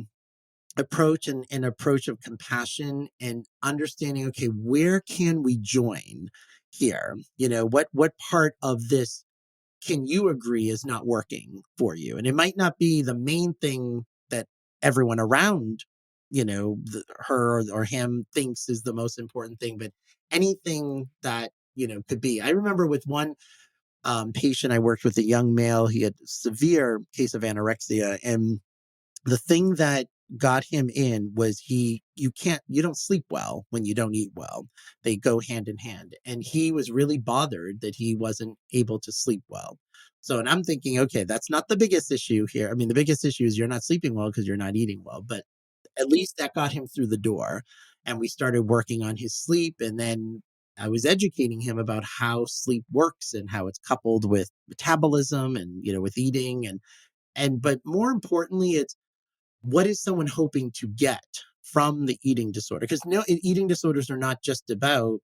approach and an approach of compassion and understanding, okay, where can we join here? What part of this can you agree is not working for you? And it might not be the main thing that everyone around, her or him thinks is the most important thing, but anything that, could be. I remember with one patient I worked with, a young male, he had a severe case of anorexia. And the thing that got him in was you don't sleep well when you don't eat well. They go hand in hand. And he was really bothered that he wasn't able to sleep well. So, and I'm thinking, okay, that's not the biggest issue here. I mean, the biggest issue is you're not sleeping well because you're not eating well, but at least that got him through the door. And we started working on his sleep. And then I was educating him about how sleep works and how it's coupled with metabolism and, with eating but more importantly, it's what is someone hoping to get from the eating disorder? Because no, eating disorders are not just about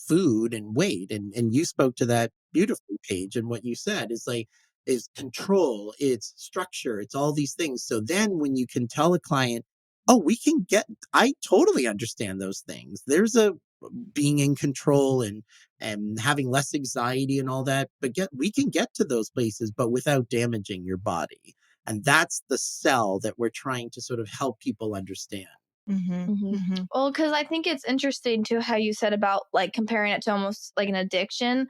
food and weight. And you spoke to that beautifully, Paige. And what you said is control, it's structure, it's all these things. So then when you can tell a client, oh, I totally understand those things. There's a being in control and having less anxiety and all that, but we can get to those places, but without damaging your body. And that's the cell that we're trying to sort of help people understand. Well, because I think it's interesting too how you said about like comparing it to almost like an addiction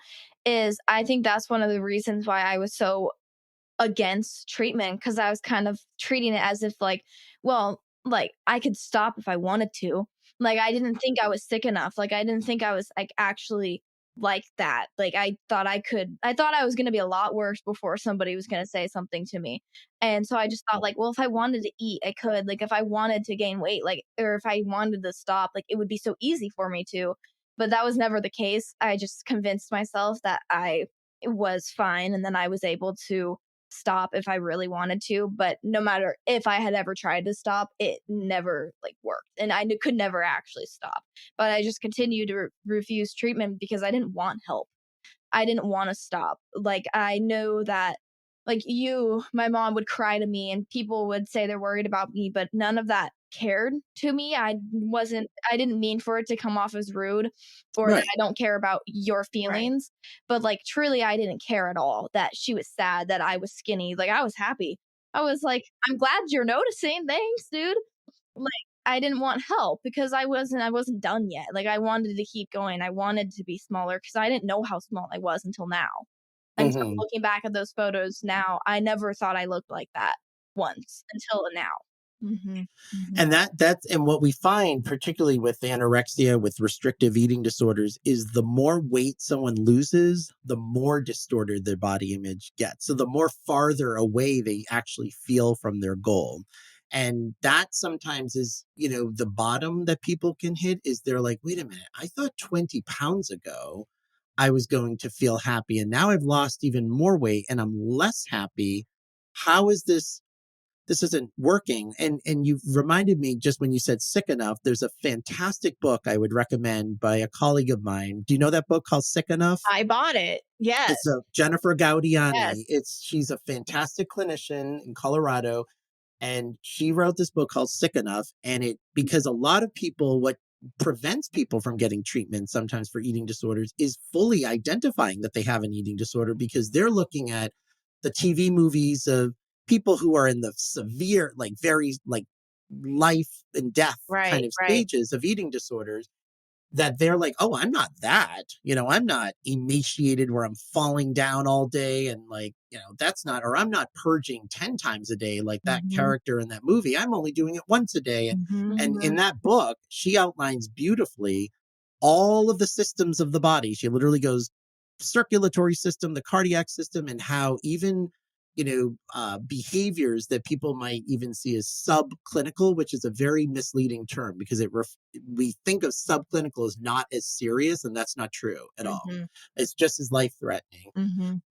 is I think that's one of the reasons why I was so against treatment because I was kind of treating it as if like, well, like I could stop if I wanted to. Like I didn't think I was sick enough. Like I didn't think I was like actually like that. Like I thought I was going to be a lot worse before somebody was going to say something to me. And so I just thought like, well, if I wanted to eat, I could. Like if I wanted to gain weight, like or if I wanted to stop, like it would be so easy for me to. But that was never the case. I just convinced myself that I was fine and then I was able to stop if I really wanted to, but no matter if I had ever tried to stop, it never like worked, and I could never actually stop. But I just continued to refuse treatment because I didn't want help. I didn't want to stop. Like I know that like my mom would cry to me and people would say they're worried about me, but none of that cared to me. I didn't mean for it to come off as rude or that Right. I don't care about your feelings, but like truly I didn't care at all that she was sad that I was skinny. Like I was happy. I was like, I'm glad you're noticing. Thanks, dude. Like I didn't want help because I wasn't done yet. Like I wanted to keep going. I wanted to be smaller because I didn't know how small I was until now. And so looking back at those photos now, I never thought I looked like that once until now. Mm-hmm. Mm-hmm. And and what we find, particularly with anorexia, with restrictive eating disorders, is the more weight someone loses, the more distorted their body image gets. So the more farther away they actually feel from their goal. And that sometimes is, the bottom that people can hit is they're like, wait a minute, I thought 20 pounds ago I was going to feel happy. And now I've lost even more weight and I'm less happy. How is this isn't working? And you reminded me just when you said sick enough, there's a fantastic book I would recommend by a colleague of mine. Do you know that book called Sick Enough? I bought it. Yes. It's a Jennifer Gaudiani. Yes. She's a fantastic clinician in Colorado. And she wrote this book called Sick Enough. And because a lot of people, what prevents people from getting treatment sometimes for eating disorders is fully identifying that they have an eating disorder, because they're looking at the TV movies of people who are in the severe, like very like life and death kind of stages of eating disorders, that they're like, oh, I'm not that, I'm not emaciated where I'm falling down all day. And like, that's not, or I'm not purging 10 times a day, like that character in that movie. I'm only doing it once a day. And in that book, she outlines beautifully all of the systems of the body. She literally goes circulatory system, the cardiac system, and how even behaviors that people might even see as subclinical, which is a very misleading term, because we think of subclinical as not as serious, and that's not true at all. It's just as life threatening.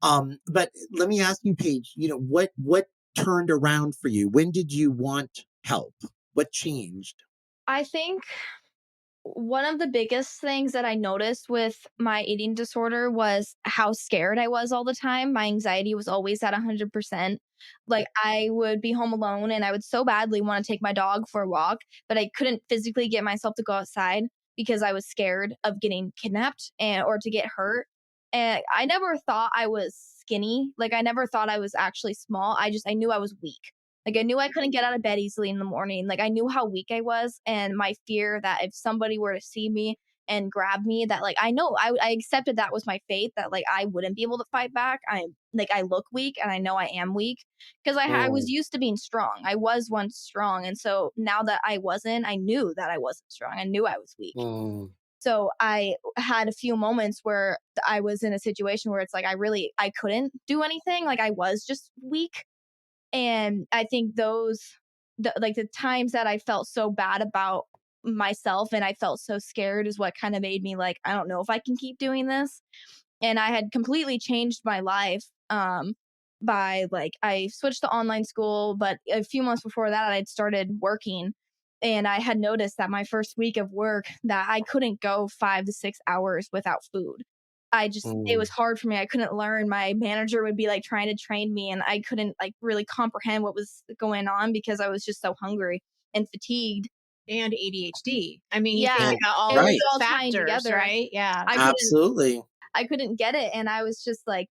But let me ask you, Paige, what turned around for you? When did you want help? What changed? I think one of the biggest things that I noticed with my eating disorder was how scared I was all the time. My anxiety was always at 100%. Like, I would be home alone and I would so badly want to take my dog for a walk, but I couldn't physically get myself to go outside because I was scared of getting kidnapped or to get hurt. And I never thought I was skinny. Like, I never thought I was actually small. I knew I was weak. Like, I knew I couldn't get out of bed easily in the morning. Like, I knew how weak I was, and my fear that if somebody were to see me and grab me, that like, I accepted that was my fate, that like I wouldn't be able to fight back. I look weak and I know I am weak because I was used to being strong. I was once strong. And so now that I wasn't, I knew that I wasn't strong. I knew I was weak. So I had a few moments where I was in a situation where it's like, I couldn't do anything. Like, I was just weak. And I think the times that I felt so bad about myself and I felt so scared is what kind of made me like, I don't know if I can keep doing this. And I had completely changed my life by like, I switched to online school, but a few months before that I'd started working. And I had noticed that my first week of work that I couldn't go 5 to 6 hours without food. It was hard for me. I couldn't learn. My manager would be like trying to train me and I couldn't like really comprehend what was going on because I was just so hungry and fatigued. And ADHD. I mean, Yeah, you think about all it was these all tying factors, together. right? Yeah. Absolutely. I couldn't get it. And I was just like,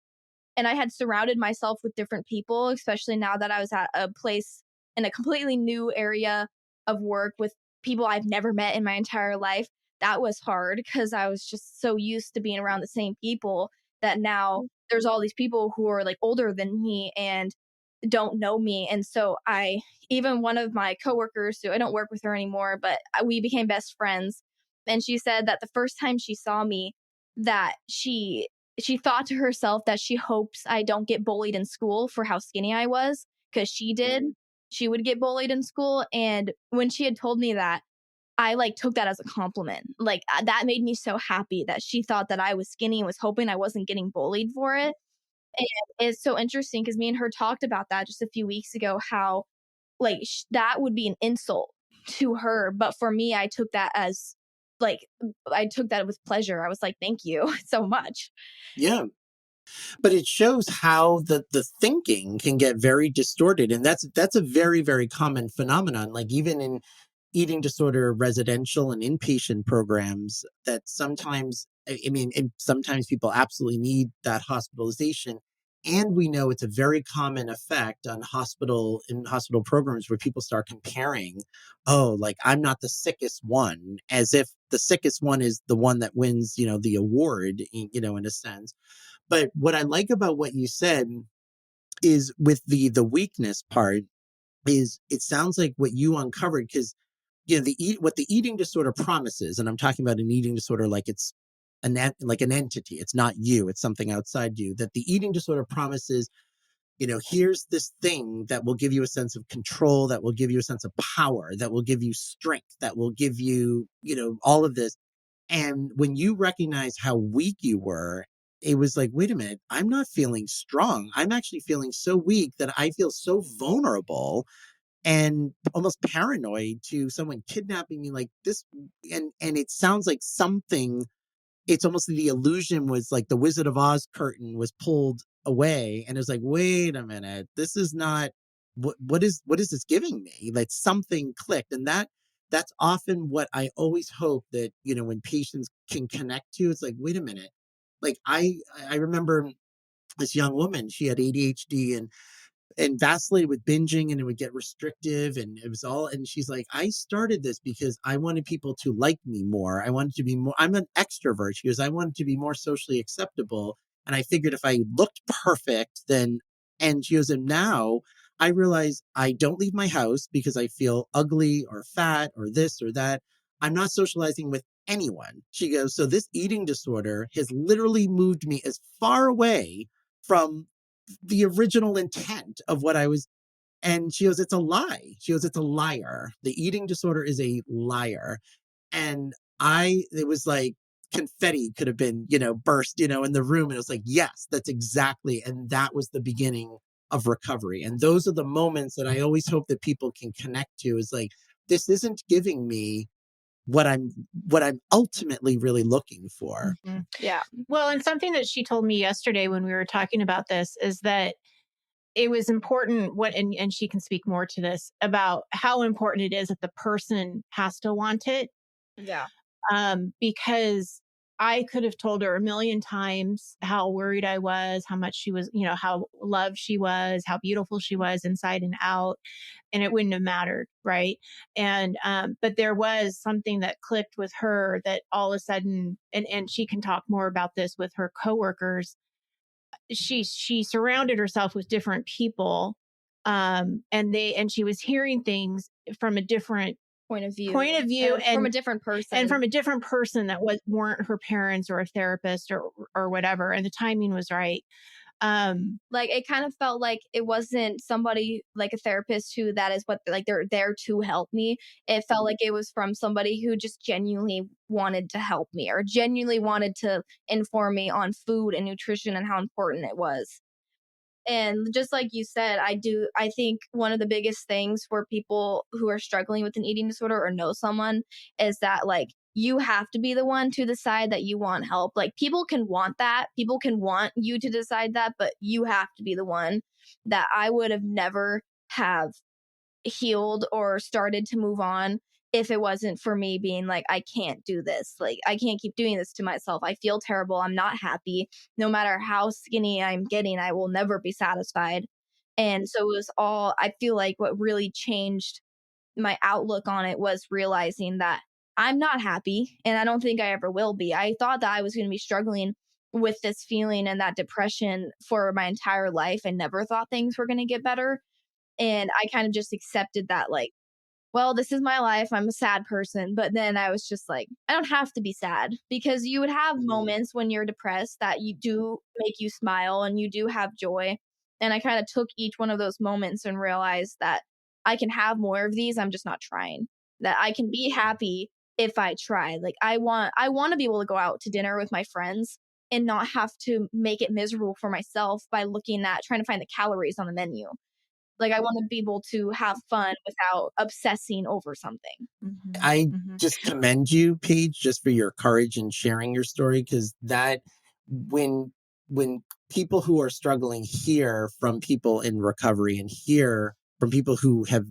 and I had surrounded myself with different people, especially now that I was at a place in a completely new area of work with people I've never met in my entire life. That was hard because I was just so used to being around the same people that now there's all these people who are like older than me and don't know me. And so even one of my coworkers, who I don't work with her anymore, but we became best friends. And she said that the first time she saw me, that she thought to herself that she hopes I don't get bullied in school for how skinny I was, because she did. She would get bullied in school. And when she had told me that, I like took that as a compliment. Like, that made me so happy that she thought that I was skinny and was hoping I wasn't getting bullied for it. And it's so interesting because me and her talked about that just a few weeks ago, how like that would be an insult to her. But for me, I took that as like, I took that with pleasure. I was like, thank you so much. Yeah. But it shows how the thinking can get very distorted. And that's a very, very common phenomenon. Like, even in eating disorder residential and inpatient programs, that sometimes, I mean, and sometimes people absolutely need that hospitalization. And we know it's a very common effect on in hospital programs where people start comparing, oh, like, I'm not the sickest one, as if the sickest one is the one that wins, the award, in a sense. But what I like about what you said is with the weakness part, is it sounds like what you uncovered, because what the eating disorder promises, and I'm talking about an eating disorder like it's like an entity, it's not you, it's something outside you, that the eating disorder promises, here's this thing that will give you a sense of control, that will give you a sense of power, that will give you strength, that will give you, all of this. And when you recognize how weak you were, it was like, wait a minute, I'm not feeling strong. I'm actually feeling so weak that I feel so vulnerable and almost paranoid to someone kidnapping me like this. And it sounds like something, it's almost the illusion was like the Wizard of Oz curtain was pulled away, and it was like, wait a minute, this is not what is this giving me? Like something clicked. And that's often what I always hope that, when patients can connect to. It's like, wait a minute. Like I remember this young woman, she had ADHD and vacillated with binging, and it would get restrictive, and it was all, and she's like, I started this because I wanted people to like me more. I wanted to be more, I'm an extrovert. She goes, I wanted to be more socially acceptable. And I figured if I looked perfect, then, and she goes, and now I realize I don't leave my house because I feel ugly or fat or this or that. I'm not socializing with anyone. She goes, so this eating disorder has literally moved me as far away from the original intent of what I was. And she goes, it's a lie. She goes, it's a liar. The eating disorder is a liar. And it was like confetti could have been, burst, in the room. And it was like, yes, that's exactly. And that was the beginning of recovery. And those are the moments that I always hope that people can connect to, is like, this isn't giving me what I'm ultimately really looking for. Mm-hmm. Yeah. Well, and something that she told me yesterday when we were talking about this is that it was important and she can speak more to this about how important it is that the person has to want it. Yeah. Because I could have told her a million times how worried I was, how much she was, how loved she was, how beautiful she was inside and out, and it wouldn't have mattered, right? And but there was something that clicked with her that all of a sudden, and she can talk more about this with her coworkers. She surrounded herself with different people, and she was hearing things from a different Point of view and from a different person, that weren't her parents or a therapist or whatever, and the timing was right. Like it kind of felt like it wasn't somebody like a therapist who that is what like they're there to help me. It felt like it was from somebody who just genuinely wanted to help me or genuinely wanted to inform me on food and nutrition and how important it was. And just like you said, I think one of the biggest things for people who are struggling with an eating disorder or know someone is that like you have to be the one to decide that you want help. Like people can want that. People can want you to decide that, but you have to be the one. That I would have never have healed or started to move on if it wasn't for me being like, I can't do this. Like, I can't keep doing this to myself. I feel terrible. I'm not happy. No matter how skinny I'm getting, I will never be satisfied. And so it was all, I feel like what really changed my outlook on it was realizing that I'm not happy and I don't think I ever will be. I thought that I was going to be struggling with this feeling and that depression for my entire life and never thought things were going to get better. And I kind of just accepted that, like, well, this is my life. I'm a sad person. But then I was just like, I don't have to be sad because you would have moments when you're depressed that you do make you smile and you do have joy. And I kind of took each one of those moments and realized that I can have more of these. I'm just not trying. That I can be happy if I try. Like I want to be able to go out to dinner with my friends and not have to make it miserable for myself by looking at trying to find the calories on the menu. Like, I wanna be able to have fun without obsessing over something. Mm-hmm. I Mm-hmm. just commend you, Paige, just for your courage in sharing your story, because that when people who are struggling hear from people in recovery and hear from people who have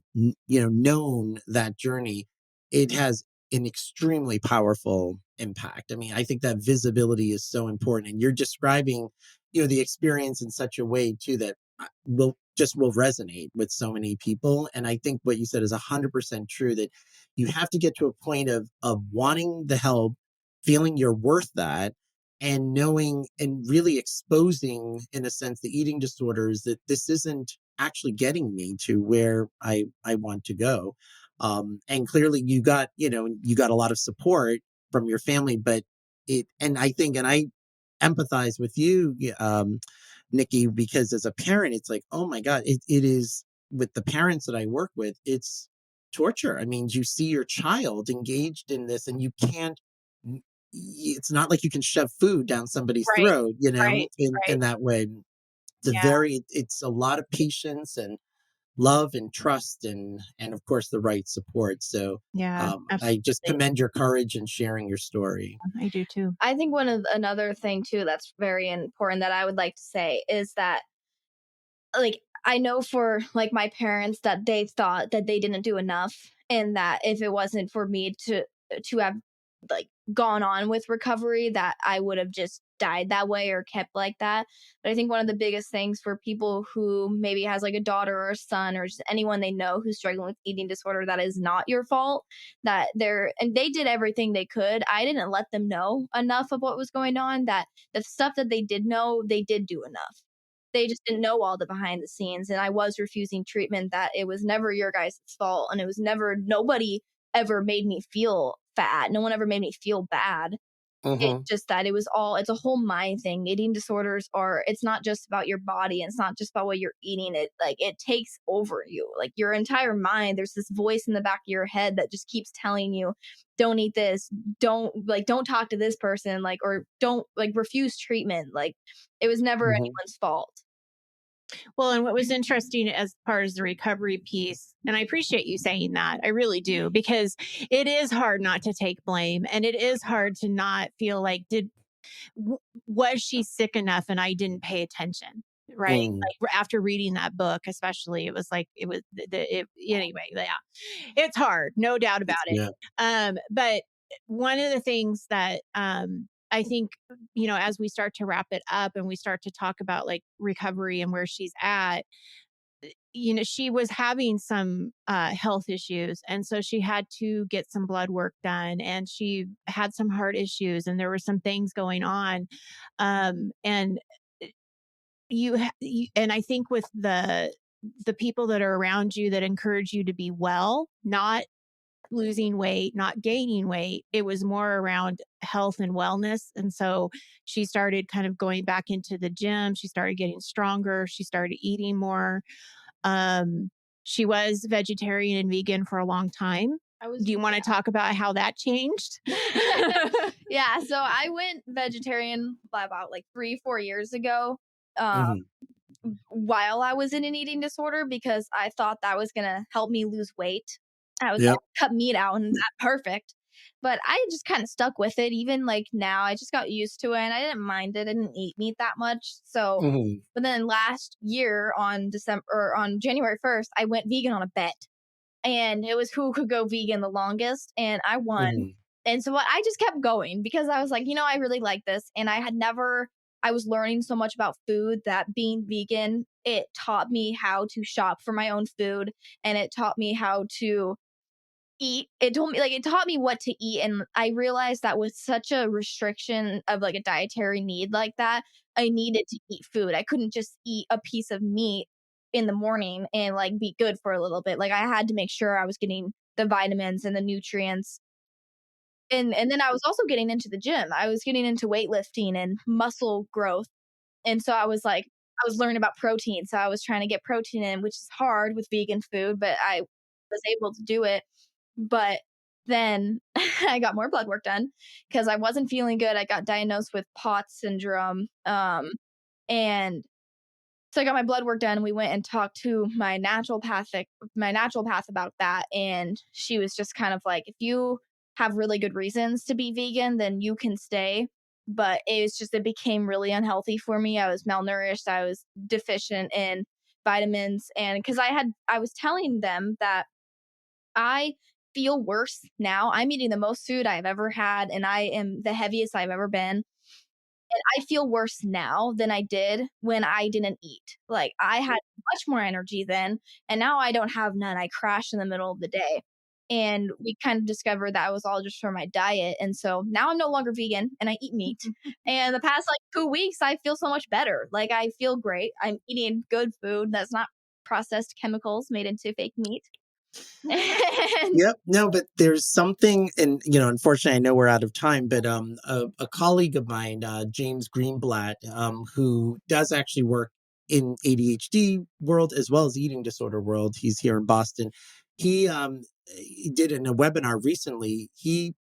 known that journey, it has an extremely powerful impact. I mean, I think that visibility is so important, and you're describing the experience in such a way too that will resonate with so many people. And I think what you said is 100% true, that you have to get to a point of wanting the help, feeling you're worth that, and knowing and really exposing, in a sense, the eating disorders, that this isn't actually getting me to where I want to go. And clearly you got a lot of support from your family, but and I think, and I empathize with you, Nikki, because as a parent, it's like, oh my God, it is, with the parents that I work with, it's torture. I mean, you see your child engaged in this and you can't, it's not like you can shove food down somebody's Right, throat, right, in right. that way. Yeah, It's a lot of patience and love and trust, and of course the right support. So yeah, I just absolutely. commend your courage in sharing your story. I do too. I think another thing too that's very important that I would like to say is that, like, I know for like my parents that they thought that they didn't do enough, and that if it wasn't for me to have like gone on with recovery, that I would have just died that way or kept like that. But I think one of the biggest things for people who maybe has like a daughter or a son or just anyone they know who's struggling with eating disorder, that is not your fault, that they did everything they could. I didn't let them know enough of what was going on, that the stuff that they did know, they did do enough. They just didn't know all the behind the scenes, and I was refusing treatment, that it was never your guys' fault, and it was never, nobody ever made me feel fat. No one ever made me feel bad. It's Hmm. just that it's a whole mind thing. Eating disorders are, it's not just about your body, it's not just about what you're eating. It like it takes over you. Like your entire mind, there's this voice in the back of your head that just keeps telling you, don't eat this, don't talk to this person, like, or don't like refuse treatment. Like it was never Hmm. anyone's fault. Well, and what was interesting as far as the recovery piece, and I appreciate you saying that, I really do, because it is hard not to take blame, and it is hard to not feel like, was she sick enough and I didn't pay attention? Right. Mm. Like after reading that book, especially, it was like, it was anyway. Yeah, it's hard, no doubt about it. Yeah. But one of the things that, I think, as we start to wrap it up and we start to talk about like recovery and where she's at, she was having some health issues. And so she had to get some blood work done, and she had some heart issues, and there were some things going on. And and I think with the people that are around you that encourage you to be well, not losing weight, not gaining weight. It was more around health and wellness. And so she started kind of going back into the gym. She started getting stronger. She started eating more. Um, she was vegetarian and vegan for a long time. I was Do you want to talk about how that changed? Yeah, so I went vegetarian about like 3-4 years ago. Um, Hmm. while I was in an eating disorder, because I thought that was gonna help me lose weight. I was Yep. like, cut meat out and that perfect. But I just kind of stuck with it. Even like now, I just got used to it and I didn't mind it. I didn't eat meat that much. So, Hmm. but then last year on January 1st, I went vegan on a bet, and it was who could go vegan the longest, and I won. Hmm. And so what, I just kept going because I was like, I really like this, and I was learning so much about food that being vegan, it taught me how to shop for my own food, and it taught me how to eat. It taught me what to eat, and I realized that with such a restriction of like a dietary need like that, I needed to eat food. I couldn't just eat a piece of meat in the morning and like be good for a little bit. Like I had to make sure I was getting the vitamins and the nutrients. And then I was also getting into the gym. I was getting into weightlifting and muscle growth. And so I was learning about protein. So I was trying to get protein in, which is hard with vegan food, but I was able to do it. But then I got more blood work done because I wasn't feeling good. I got diagnosed with POTS syndrome. And so I got my blood work done. We went and talked to my naturopath about that. And she was just kind of like, if you have really good reasons to be vegan, then you can stay. But it became really unhealthy for me. I was malnourished. I was deficient in vitamins. And because I was telling them that I feel worse now. I'm eating the most food I've ever had, and I am the heaviest I've ever been. And I feel worse now than I did when I didn't eat. Like, I had much more energy then, and now I don't have none. I crash in the middle of the day. And we kind of discovered that it was all just for my diet. And so now I'm no longer vegan and I eat meat. And the past like 2 weeks, I feel so much better. Like I feel great. I'm eating good food that's not processed chemicals made into fake meat. And Yep. No, but there's something, and unfortunately, I know we're out of time, but a colleague of mine, James Greenblatt, who does actually work in ADHD world as well as eating disorder world. He's here in Boston. He did in a webinar recently. He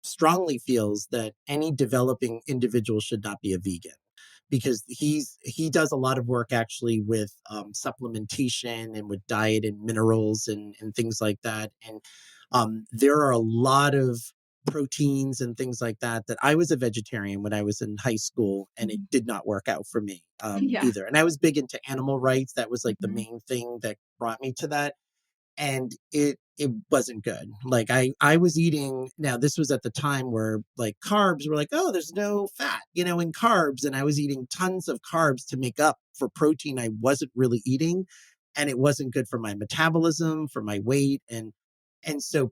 strongly feels that any developing individual should not be a vegan, because he does a lot of work actually with supplementation and with diet and minerals and things like that. And there are a lot of proteins and things like that I was a vegetarian when I was in high school, and it did not work out for me yeah. either. And I was big into animal rights. That was like the Mhm. main thing that brought me to that. And it wasn't good. Like I was eating, now this was at the time where like carbs were like, oh, there's no fat, in carbs. And I was eating tons of carbs to make up for protein I wasn't really eating. And it wasn't good for my metabolism, for my weight. And so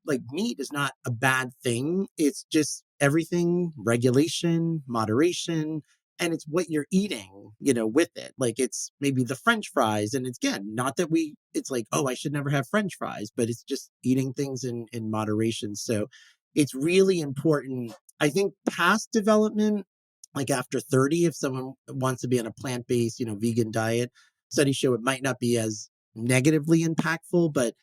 like meat is not a bad thing. It's just everything, regulation, moderation, and it's what you're eating, with it. Like it's maybe the French fries. And it's, again, not that it's like, oh, I should never have French fries, but it's just eating things in moderation. So it's really important. I think past development, like after 30, if someone wants to be on a plant-based, vegan diet, studies show it might not be as negatively impactful, but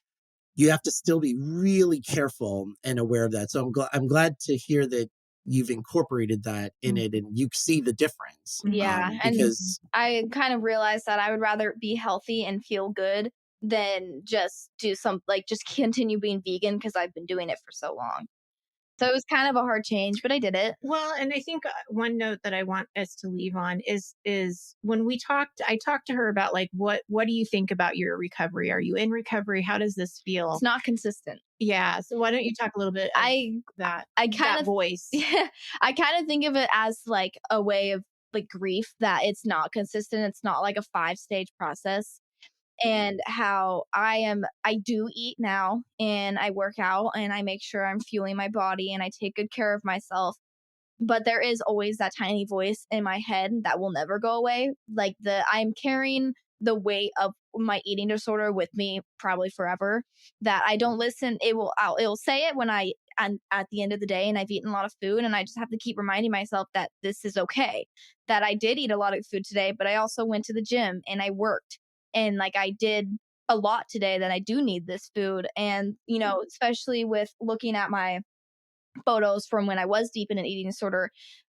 you have to still be really careful and aware of that. So I'm glad to hear that you've incorporated that in it and you see the difference. Yeah. Because I kind of realized that I would rather be healthy and feel good than just do just continue being vegan because I've been doing it for so long. So it was kind of a hard change, but I did it. Well, and I think one note that I want us to leave on is when I talked to her about like, what do you think about your recovery? Are you in recovery? How does this feel? It's not consistent. Yeah. So why don't you talk a little bit of that voice? Yeah, I kind of think of it as like a way of like grief, that it's not consistent. It's not like a 5-stage process. And how I do eat now and I work out and I make sure I'm fueling my body and I take good care of myself. But there is always that tiny voice in my head that will never go away. Like I'm carrying the weight of my eating disorder with me probably forever, that I don't listen. It'll say it when I'm at the end of the day and I've eaten a lot of food, and I just have to keep reminding myself that this is okay. That I did eat a lot of food today, but I also went to the gym and I worked, and like I did a lot today, that I do need this food. And especially with looking at my photos from when I was deep in an eating disorder,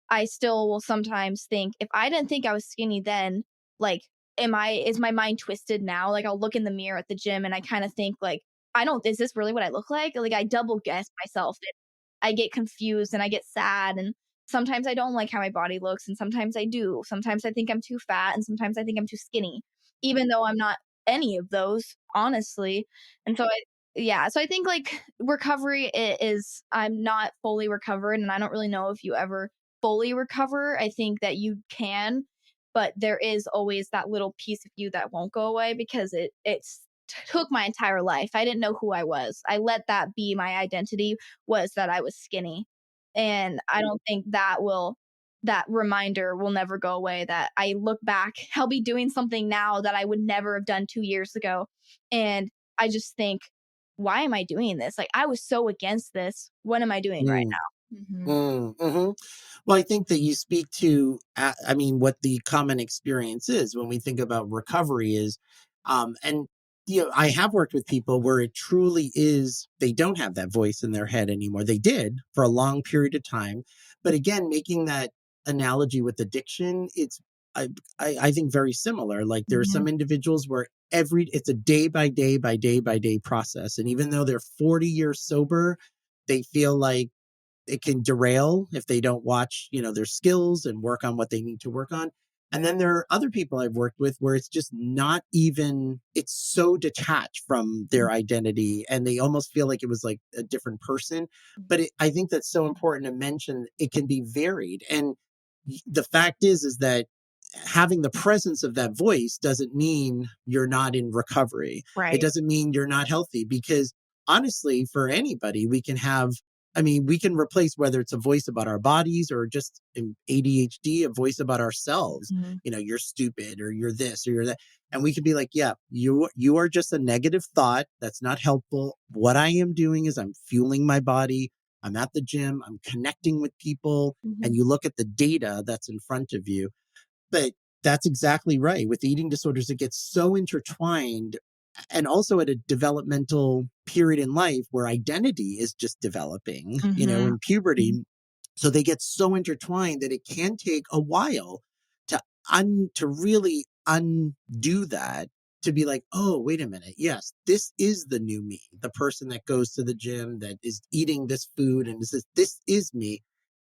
I still will sometimes think, if I didn't think I was skinny then, like, is my mind twisted now? Like, I'll look in the mirror at the gym and I kind of think like, is this really what I look like? Like, I double guess myself. I get confused and I get sad, and sometimes I don't like how my body looks, and sometimes I do. Sometimes I think I'm too fat, and sometimes I think I'm too skinny, even though I'm not any of those, honestly. And so I think like recovery is, I'm not fully recovered, and I don't really know if you ever fully recover. I think that you can, but there is always that little piece of you that won't go away, because it's took my entire life. I didn't know who I was. I let that be my identity, was that I was skinny. And I don't think that reminder will never go away, that I look back, I'll be doing something now that I would never have done 2 years ago. And I just think, why am I doing this? Like, I was so against this. What am I doing right now? Mm-hmm. Well, I think that you speak to, what the common experience is when we think about recovery is, and I have worked with people where it truly is, they don't have that voice in their head anymore. They did for a long period of time. But again, making that analogy with addiction, I think very similar. Like there are some individuals where it's a day by day by day by day process. And even though they're 40 years sober, they feel like it can derail if they don't watch, their skills and work on what they need to work on. And then there are other people I've worked with where it's just not even, it's so detached from their identity and they almost feel like it was like a different person. But I think that's so important to mention. It can be varied. And the fact is that having the presence of that voice doesn't mean you're not in recovery. Right. It doesn't mean you're not healthy, because honestly, for anybody, we can have, I mean, we can replace whether it's a voice about our bodies or just in ADHD, a voice about ourselves. Mm-hmm. You know, you're stupid or you're this or you're that. And we could be like, yeah, you are just a negative thought. That's not helpful. What I am doing is I'm fueling my body. I'm at the gym. I'm connecting with people. Mm-hmm. And you look at the data that's in front of you. But that's exactly right. With eating disorders, it gets so intertwined, and also at a developmental period in life where identity is just developing, you know, in puberty. So they get so intertwined that it can take a while to to really undo that, to be like, oh, wait a minute. Yes, this is the new me, the person that goes to the gym, that is eating this food, and this is me.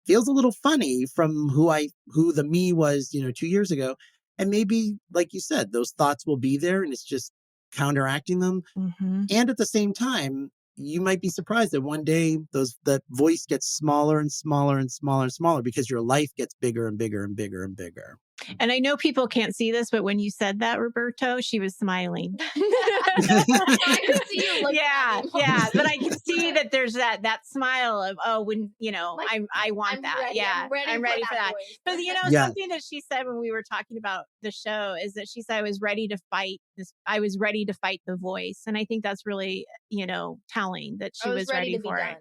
Feels a little funny from who the me was, you know, 2 years ago. And maybe, like you said, those thoughts will be there and it's just counteracting them. Mm-hmm. And at the same time, you might be surprised that one day that voice gets smaller and smaller and smaller and smaller because your life gets bigger and bigger and bigger and bigger. And I know people can't see this, but when you said that, Roberto, she was smiling. I could see you looking at me. Yeah. But I can see that there's that smile of, oh, when, you know, Like, I want I'm that. ready. Yeah. I'm ready for that. voice. But, you know, Yeah. something that she said when we were talking about the show is that she said, I was ready to fight this. I was ready to fight the voice. And I think that's really, you know, telling that she I was ready to for be it. done.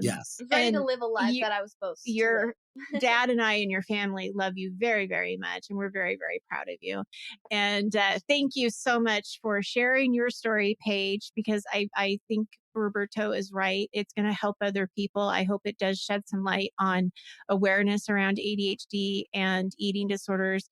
Yes. I was ready to and live a life that I was supposed to Your live. dad and I and your family love you very, very much. And we're very, very proud of you. And thank you so much for sharing your story, Paige, because I think Roberto is right. It's going to help other people. I hope it does shed some light on awareness around ADHD and eating disorders.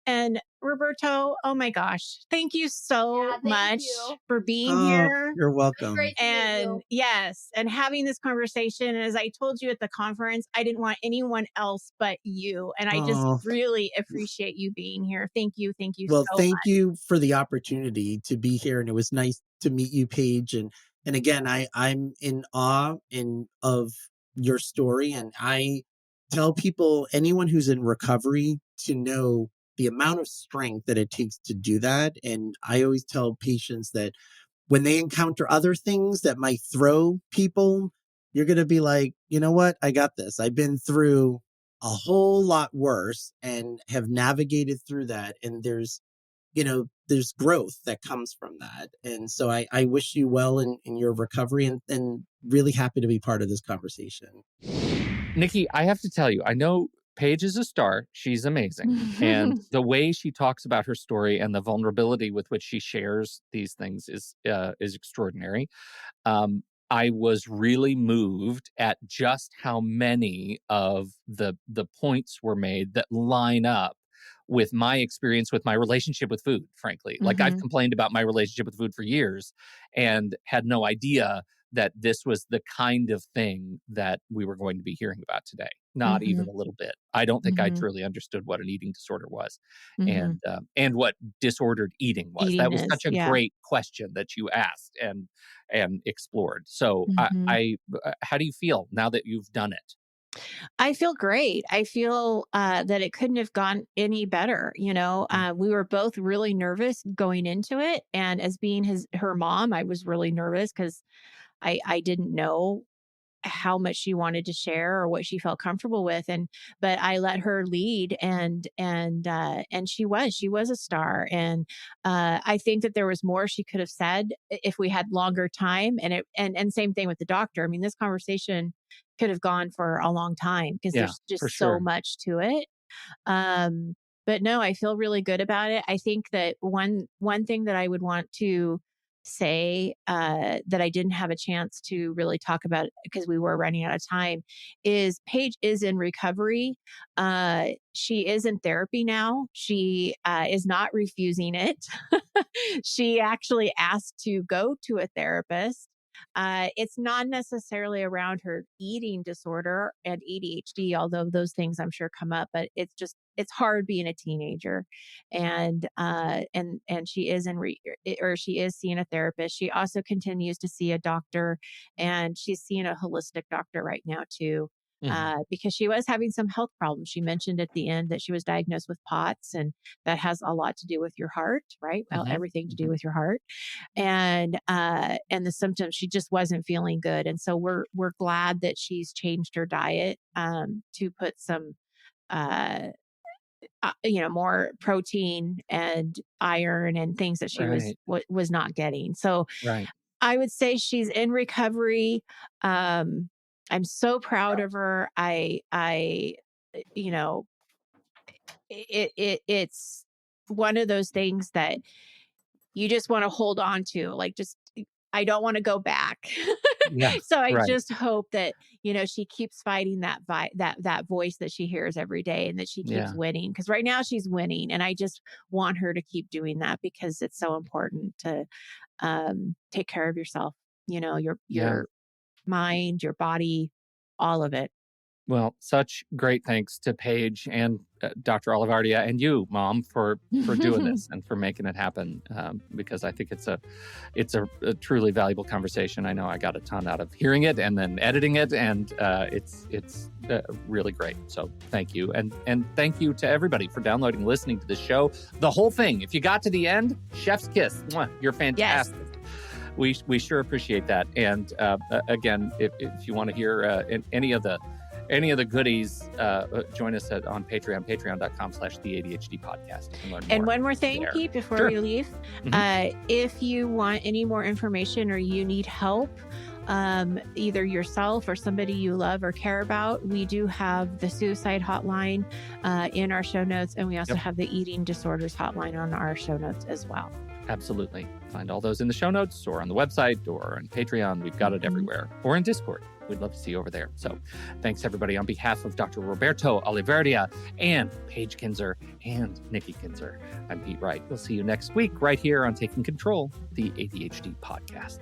And Roberto, oh my gosh, thank you so much for being here. You're welcome. Great to meet you. Yes, and having this conversation. And as I told you at the conference, I didn't want anyone else but you. And I just really appreciate you being here. Thank you. Thank you Well, so thank much. you for the opportunity to be here. And it was nice to meet you, Paige. And again, I'm in awe of your story. And I tell people, anyone who's in recovery, to know the amount of strength that it takes to do that. And I always tell patients that when they encounter other things that might throw people, you're going to be like, you know what? I got this. I've been through a whole lot worse and have navigated through that. And there's growth that comes from that. And so I wish you well in your recovery, and really happy to be part of this conversation. Nikki, I have to tell you, I know Paige is a star. She's amazing. And the way she talks about her story and the vulnerability with which she shares these things is extraordinary. I was really moved at just how many of the points were made that line up with my experience with my relationship with food, frankly. Like, I've complained about my relationship with food for years and had no idea that this was the kind of thing that we were going to be hearing about today. Not even a little bit. I don't think I truly understood what an eating disorder was, and what disordered eating was. That was such a great question that you asked and explored. So, I how do you feel now that you've done it? I feel great. I feel that it couldn't have gone any better. You know, we were both really nervous going into it, and as being her mom, I was really nervous because I didn't know how much she wanted to share or what she felt comfortable with, but I let her lead, and she was a star. And I think that there was more she could have said if we had longer time. And same thing with the doctor. I mean, this conversation could have gone for a long time because there's just so much to it. But no, I feel really good about it. I think that one thing that I would want to say that I didn't have a chance to really talk about because we were running out of time is Paige is in recovery. She is in therapy now. She is not refusing it. She actually asked to go to a therapist. It's not necessarily around her eating disorder and ADHD, although those things I'm sure come up, but it's hard being a teenager. And she is she is seeing a therapist. She also continues to see a doctor, and she's seeing a holistic doctor right now too. because she was having some health problems. She mentioned at the end that she was diagnosed with POTS, and that has a lot to do with your heart, right? Well, everything to do with your heart, and the symptoms. She just wasn't feeling good, and so we're glad that she's changed her diet to put some more protein and iron and things that she was not getting. So I would say she's in recovery. I'm so proud of her. It's one of those things that you just want to hold on to, like, just, I don't want to go back. So I just hope that, she keeps fighting that voice that she hears every day, and that she keeps winning, because right now she's winning. And I just want her to keep doing that, because it's so important to take care of yourself, your mind, your body, all of it. Well, such great thanks to Paige and Dr. Olivardia and you, Mom, for doing this and for making it happen. Because I think it's a truly valuable conversation. I know I got a ton out of hearing it and then editing it, and it's really great. So thank you, and thank you to everybody for downloading, listening to the show, the whole thing. If you got to the end, chef's kiss. Mwah, you're fantastic. Yes. We sure appreciate that. And again, if you want to hear any of the goodies, join us on Patreon, patreon.com/the ADHD podcast. And one more thing, Pete, before we leave, if you want any more information or you need help, either yourself or somebody you love or care about, we do have the suicide hotline in our show notes. And we also have the eating disorders hotline on our show notes as well. Absolutely. Find all those in the show notes or on the website or on Patreon. We've got it everywhere, or in Discord. We'd love to see you over there. So thanks, everybody. On behalf of Dr. Roberto Olivardia and Paige Kinzer and Nikki Kinzer, I'm Pete Wright. We'll see you next week right here on Taking Control, the ADHD podcast.